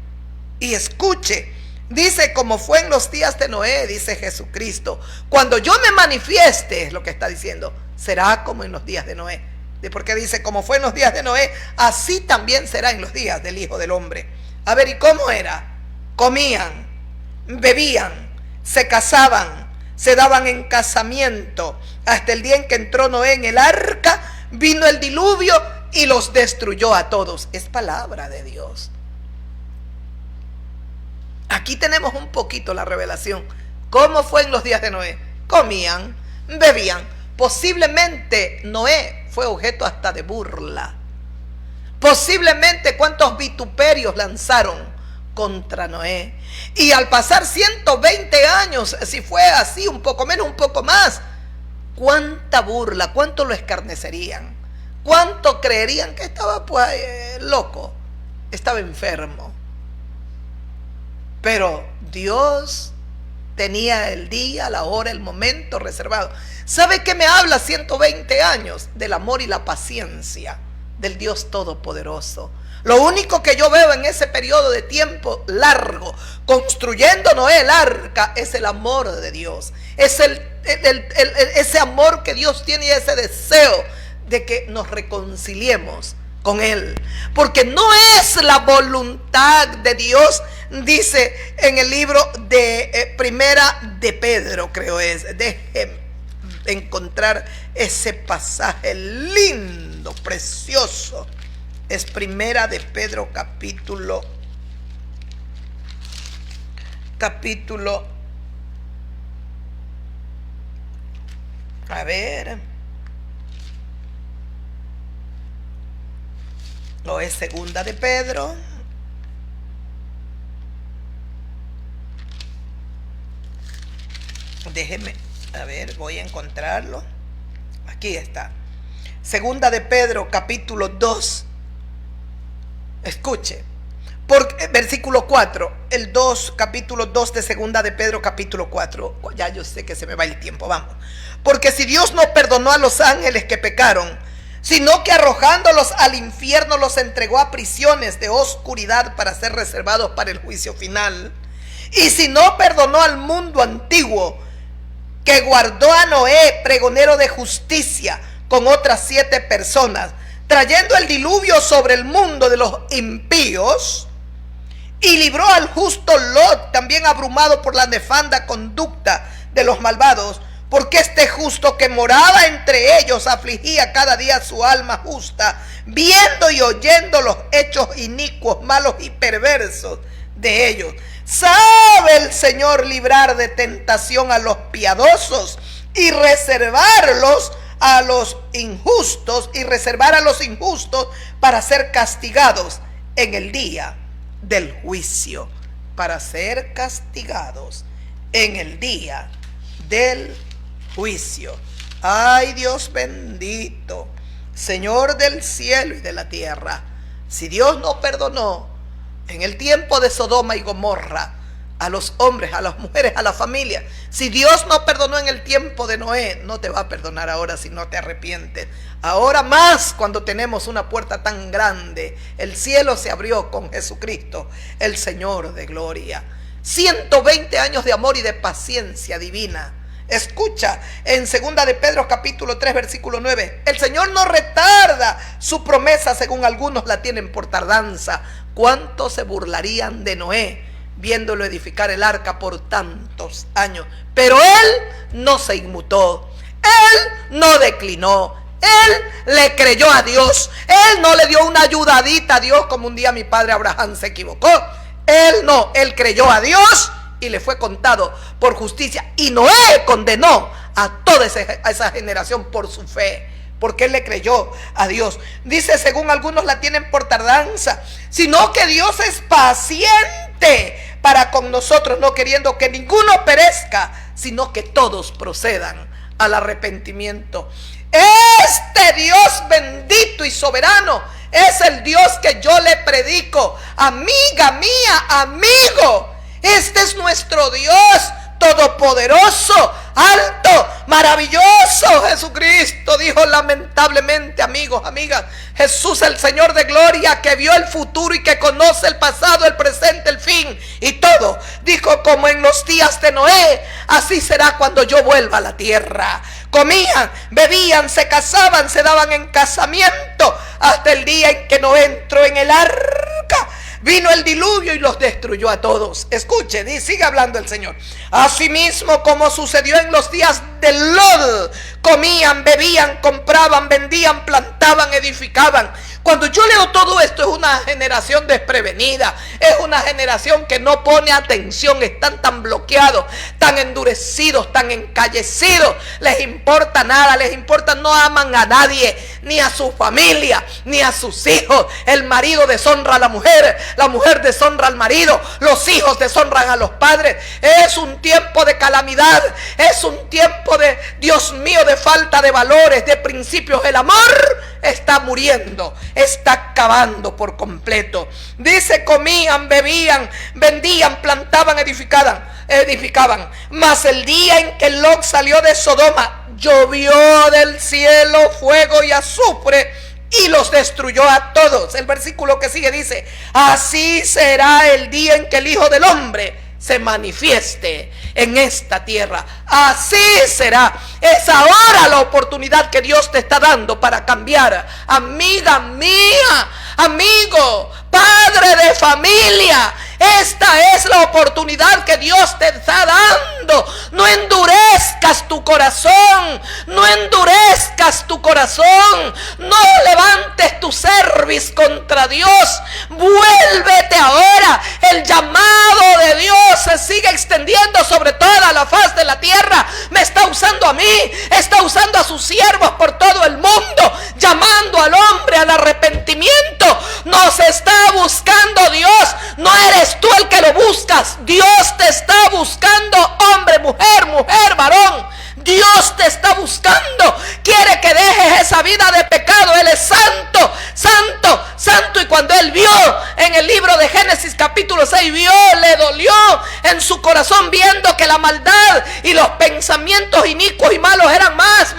Y escuche, dice, como fue en los días de Noé, dice Jesucristo, cuando yo me manifieste, es lo que está diciendo, será como en los días de Noé. Porque dice, como fue en los días de Noé, así también será en los días del Hijo del Hombre. A ver, ¿y cómo era? Comían, bebían, se casaban, se daban en casamiento, hasta el día en que entró Noé en el arca, vino el diluvio y los destruyó a todos. Es palabra de Dios. Aquí tenemos un poquito la revelación. ¿Cómo fue en los días de Noé? Comían, bebían. Posiblemente Noé fue objeto hasta de burla. Posiblemente cuántos vituperios lanzaron contra Noé. Y al pasar 120 años, si fue así, un poco menos, un poco más, cuánta burla, cuánto lo escarnecerían, cuánto creerían que estaba loco, estaba enfermo. Pero Dios tenía el día, la hora, el momento reservado. ¿Sabe qué me habla 120 años? Del amor y la paciencia del Dios Todopoderoso. Lo único que yo veo en ese periodo de tiempo largo, construyendo Noé el arca, es el amor de Dios. Es ese amor que Dios tiene y ese deseo de que nos reconciliemos con Él. Porque no es la voluntad de Dios, dice en el libro de Primera de Pedro, creo es. Déjenme encontrar ese pasaje lindo, precioso. Es Primera de Pedro capítulo a ver, no es Segunda de Pedro, déjeme, a ver, voy a encontrarlo. Aquí está. Segunda de Pedro capítulo 2. Escuche, porque, versículo 4, el 2, capítulo 2 de Segunda de Pedro capítulo 4. Ya yo sé que se me va el tiempo, vamos. Porque si Dios no perdonó a los ángeles que pecaron, sino que arrojándolos al infierno los entregó a prisiones de oscuridad para ser reservados para el juicio final. Y si no perdonó al mundo antiguo, que guardó a Noé, pregonero de justicia, con otras 7 personas, trayendo el diluvio sobre el mundo de los impíos, y libró al justo Lot, también abrumado por la nefanda conducta de los malvados, porque este justo que moraba entre ellos afligía cada día su alma justa, viendo y oyendo los hechos inicuos, malos y perversos de ellos. Sabe el Señor librar de tentación a los piadosos y reservarlos a los injustos, y reservar a los injustos para ser castigados en el día del juicio, para ser castigados en el día del juicio. Ay, Dios bendito, Señor del cielo y de la tierra, si Dios no perdonó en el tiempo de Sodoma y Gomorra a los hombres, a las mujeres, a la familia, si Dios no perdonó en el tiempo de Noé, no te va a perdonar ahora si no te arrepientes. Ahora más, cuando tenemos una puerta tan grande, el cielo se abrió con Jesucristo, el Señor de gloria. 120 años de amor y de paciencia divina. Escucha, en Segunda de Pedro capítulo 3 versículo 9, el Señor no retarda su promesa, según algunos la tienen por tardanza. ¿Cuántos se burlarían de Noé viéndolo edificar el arca por tantos años? Pero él no se inmutó. Él no declinó. Él le creyó a Dios. Él no le dio una ayudadita a Dios como un día mi padre Abraham se equivocó. Él no, él creyó a Dios y le fue contado por justicia. Y Noé condenó a toda esa generación por su fe, porque él le creyó a Dios. Dice, según algunos la tienen por tardanza, sino que Dios es paciente para con nosotros, no queriendo que ninguno perezca, sino que todos procedan al arrepentimiento. Este Dios bendito y soberano es el Dios que yo le predico. Amiga mía, amigo, este es nuestro Dios todopoderoso, alto, maravilloso. Jesucristo dijo lamentablemente, amigos, amigas, Jesús el Señor de gloria, que vio el futuro y que conoce el pasado, el presente, el fin y todo, dijo, como en los días de Noé, así será cuando yo vuelva a la tierra. Comían, bebían, se casaban, se daban en casamiento, hasta el día en que Noé entró en el arca. Vino el diluvio y los destruyó a todos. Escuche, sigue hablando el Señor. Asimismo, como sucedió en los días de Lot, comían, bebían, compraban, vendían, plantaban, edificaban. Cuando yo leo todo esto, es una generación desprevenida, es una generación que no pone atención, están tan bloqueados, tan endurecidos, tan encallecidos, les importa nada, les importa, no aman a nadie, ni a su familia, ni a sus hijos. El marido deshonra a la mujer deshonra al marido, los hijos deshonran a los padres. Es un tiempo de calamidad, es un tiempo de, Dios mío, de falta de valores, de principios. El amor está muriendo, está acabando por completo. Dice, comían, bebían, vendían, plantaban, edificaban. Mas el día en que Lot salió de Sodoma, llovió del cielo fuego y azufre y los destruyó a todos. El versículo que sigue dice, así será el día en que el Hijo del Hombre se manifieste en esta tierra. Así será. Es ahora la oportunidad que Dios te está dando para cambiar. Amiga mía, amigo, padre de familia, esta es la oportunidad que Dios te está dando. No endurezcas tu corazón, no endurezcas tu corazón, no levantes tu cerviz contra Dios. Vuélvete ahora. El llamado de Dios se sigue extendiendo sobre toda la faz de la tierra. Me está usando a mí, está usando a sus siervos por todo el mundo, llamando al hombre al arrepentimiento. Nos está buscando Dios, no eres tú el que lo buscas. Dios te está buscando, hombre, mujer, varón. Dios te está buscando, quiere que dejes esa vida de pecado. Él es santo, santo, santo. Y cuando él vio en el libro de Génesis capítulo 6, le dolió en su corazón, viendo que la maldad y los pensamientos inicuos y malos eran más.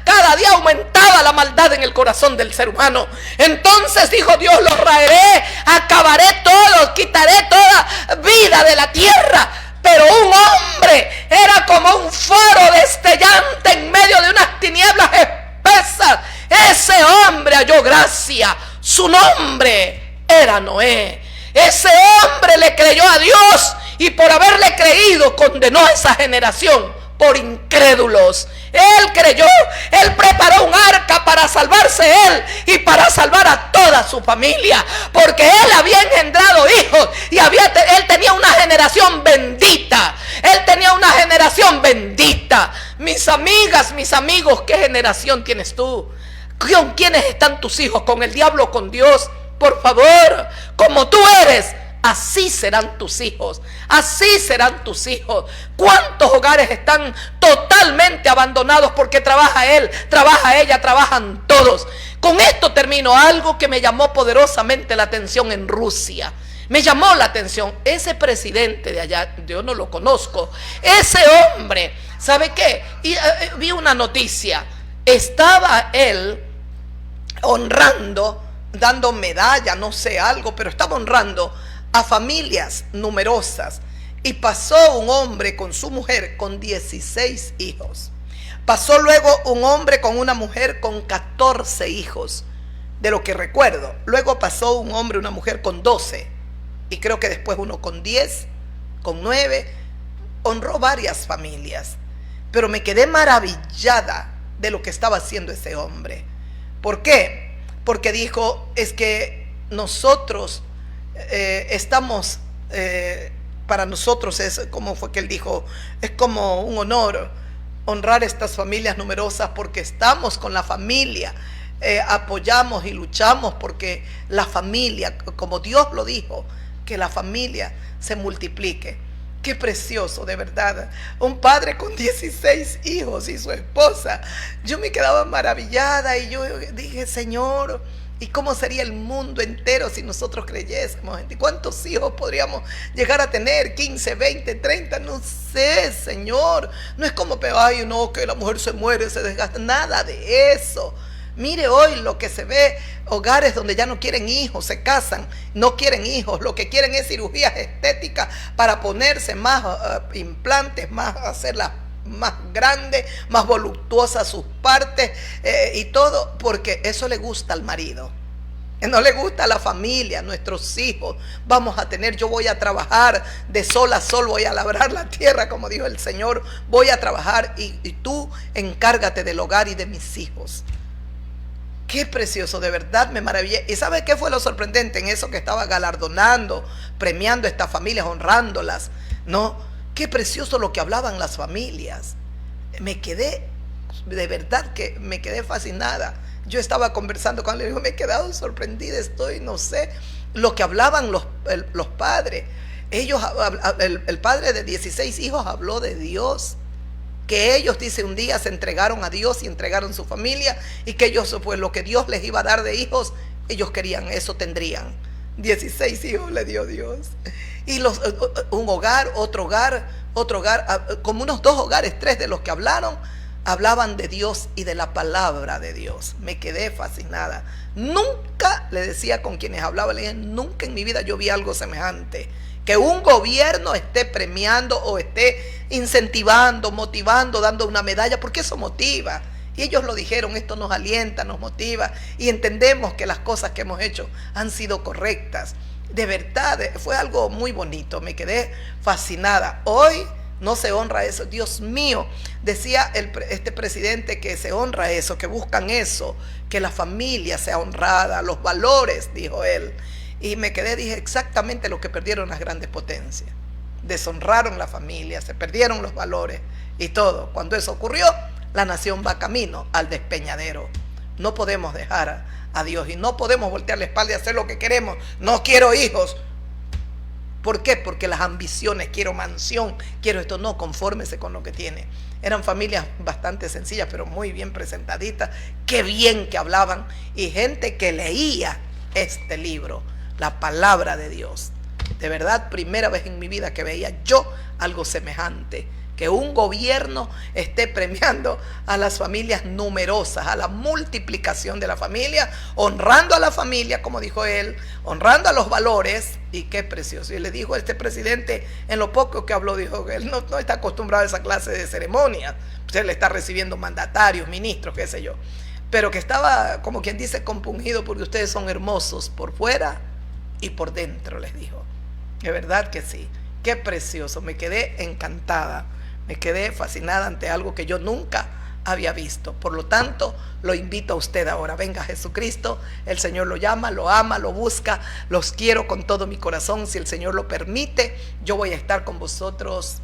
Cada día aumentaba la maldad en el corazón del ser humano. Entonces dijo Dios, los raeré, acabaré todo, quitaré toda vida de la tierra. Pero un hombre era como un faro destellante en medio de unas tinieblas espesas. Ese hombre halló gracia. Su nombre era Noé. Ese hombre le creyó a Dios y por haberle creído condenó a esa generación por incrédulos. Él creyó, él preparó un arca para salvarse él y para salvar a toda su familia, porque él había engendrado hijos y él tenía una generación bendita. Él tenía una generación bendita. Mis amigas, mis amigos, ¿qué generación tienes tú? ¿Con quiénes están tus hijos? ¿Con el diablo o con Dios? Por favor, como tú eres, así serán tus hijos, así serán tus hijos. ¿Cuántos hogares están totalmente abandonados porque trabaja él, trabaja ella, trabajan todos? Con esto termino. Algo que me llamó poderosamente la atención en Rusia. Me llamó la atención. Ese presidente de allá, yo no lo conozco. Ese hombre, ¿sabe qué? Vi una noticia. Estaba él honrando, dando medalla, no sé, algo, pero estaba honrando a familias numerosas. Y pasó un hombre con su mujer con 16 hijos. Pasó luego un hombre con una mujer con 14 hijos, de lo que recuerdo. Luego pasó un hombre y una mujer con 12. Y creo que después uno con 10, con 9. Honró varias familias. pero me quedé maravillada de lo que estaba haciendo ese hombre. ¿Por qué? Porque dijo, es que nosotros estamos, para nosotros es, como fue que él dijo, es como un honor honrar estas familias numerosas, porque estamos con la familia, apoyamos y luchamos porque la familia, como Dios lo dijo, que la familia se multiplique. Qué precioso, de verdad. Un padre con 16 hijos y su esposa. Yo me quedaba maravillada y yo dije, Señor, ¿y cómo sería el mundo entero si nosotros creyésemos? ¿Cuántos hijos podríamos llegar a tener? 15, 20, 30, no sé, Señor. No es como, ay, no, que la mujer se muere, se desgasta. Nada de eso. Mire hoy lo que se ve, hogares donde ya no quieren hijos, se casan, no quieren hijos, lo que quieren es cirugías estéticas para ponerse más implantes, más hacerlas más grandes, más voluptuosas sus partes y todo, porque eso le gusta al marido. No le gusta a la familia, nuestros hijos. Vamos a tener, yo voy a trabajar de sol a sol, voy a labrar la tierra, como dijo el Señor, voy a trabajar y tú encárgate del hogar y de mis hijos. Qué precioso, de verdad me maravillé. ¿Y sabe qué fue lo sorprendente en eso que estaba galardonando, premiando a estas familias, honrándolas? ¿No? Qué precioso lo que hablaban las familias. Me quedé, de verdad que me quedé fascinada. Yo estaba conversando con él y digo, me he quedado sorprendida, estoy, no sé, lo que hablaban los padres. Ellos, el padre de 16 hijos habló de Dios. Que ellos, dice, un día se entregaron a Dios y entregaron su familia, y que ellos, pues lo que Dios les iba a dar de hijos, ellos querían, eso tendrían. 16 hijos le dio Dios. Y un hogar, otro hogar, como unos 2 hogares, 3 de los que hablaban de Dios y de la palabra de Dios. Me quedé fascinada. Nunca, le decía con quienes hablaba, le dije, nunca en mi vida yo vi algo semejante. Que un gobierno esté premiando o esté incentivando, motivando, dando una medalla, porque eso motiva. Y ellos lo dijeron, esto nos alienta, nos motiva y entendemos que las cosas que hemos hecho han sido correctas. De verdad, fue algo muy bonito, me quedé fascinada. Hoy no se honra eso, Dios mío, decía este presidente que se honra eso, que buscan eso, que la familia sea honrada, los valores, dijo él. Y me quedé, dije, exactamente lo que perdieron las grandes potencias. Deshonraron la familia, se perdieron los valores y todo. Cuando eso ocurrió, la nación va camino al despeñadero. No podemos dejar a Dios y no podemos voltear la espalda y hacer lo que queremos. No quiero hijos. ¿Por qué? Porque las ambiciones, quiero mansión, quiero esto. No, confórmese con lo que tiene. Eran familias bastante sencillas, pero muy bien presentaditas. Qué bien que hablaban. Y gente que leía este libro, la palabra de Dios. De verdad, primera vez en mi vida que veía yo algo semejante, que un gobierno esté premiando a las familias numerosas, a la multiplicación de la familia, honrando a la familia, como dijo él, honrando a los valores. Y qué precioso. Y le dijo a este presidente, en lo poco que habló, dijo que él no está acostumbrado a esa clase de ceremonias. Pues él está recibiendo mandatarios, ministros, qué sé yo, pero que estaba, como quien dice, compungido porque ustedes son hermosos por fuera y por dentro, les dijo. De verdad que sí, qué precioso. Me quedé encantada, me quedé fascinada ante algo que yo nunca había visto. Por lo tanto, lo invito a usted ahora. Venga a Jesucristo, el Señor lo llama, lo ama, lo busca. Los quiero con todo mi corazón. Si el Señor lo permite, yo voy a estar con vosotros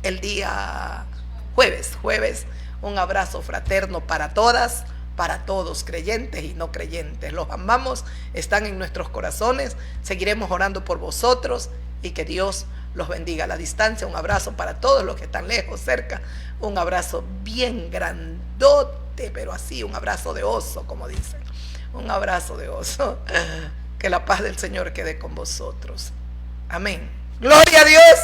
el día jueves. Un abrazo fraterno para todas, para todos, creyentes y no creyentes. Los amamos, están en nuestros corazones. Seguiremos orando por vosotros y que Dios los bendiga a la distancia. Un abrazo para todos los que están lejos, cerca. Un abrazo bien grandote, pero así, un abrazo de oso, como dicen. Un abrazo de oso. Que la paz del Señor quede con vosotros. Amén. Gloria a Dios.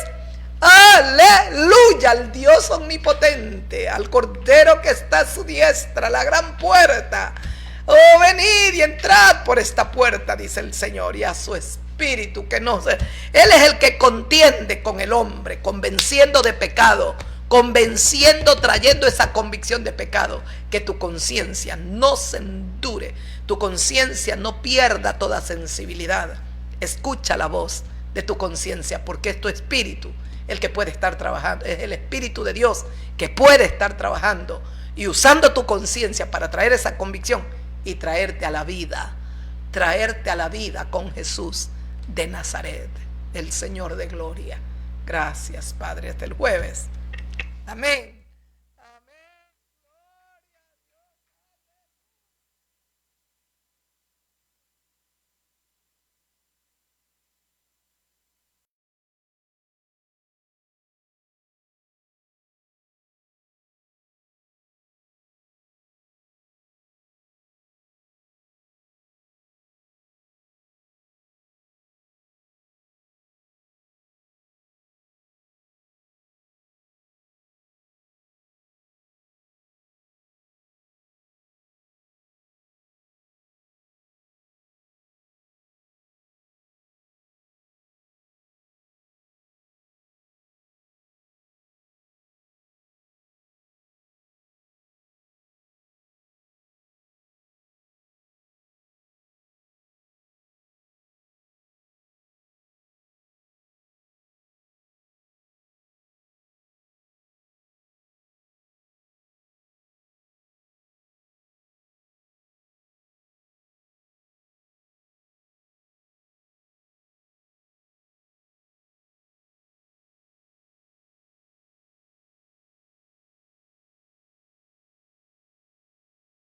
Aleluya, al Dios omnipotente, al Cordero que está a su diestra, la gran puerta. Oh, venid y entrad por esta puerta, dice el Señor, y a su Espíritu que no se... Él es el que contiende con el hombre, convenciendo de pecado, convenciendo, trayendo esa convicción de pecado, que tu conciencia no se endure, tu conciencia no pierda toda sensibilidad. Escucha la voz de tu conciencia, porque es tu espíritu el que puede estar trabajando, es el Espíritu de Dios que puede estar trabajando y usando tu conciencia para traer esa convicción y traerte a la vida con Jesús de Nazaret, el Señor de gloria. Gracias, Padre, hasta el jueves. Amén.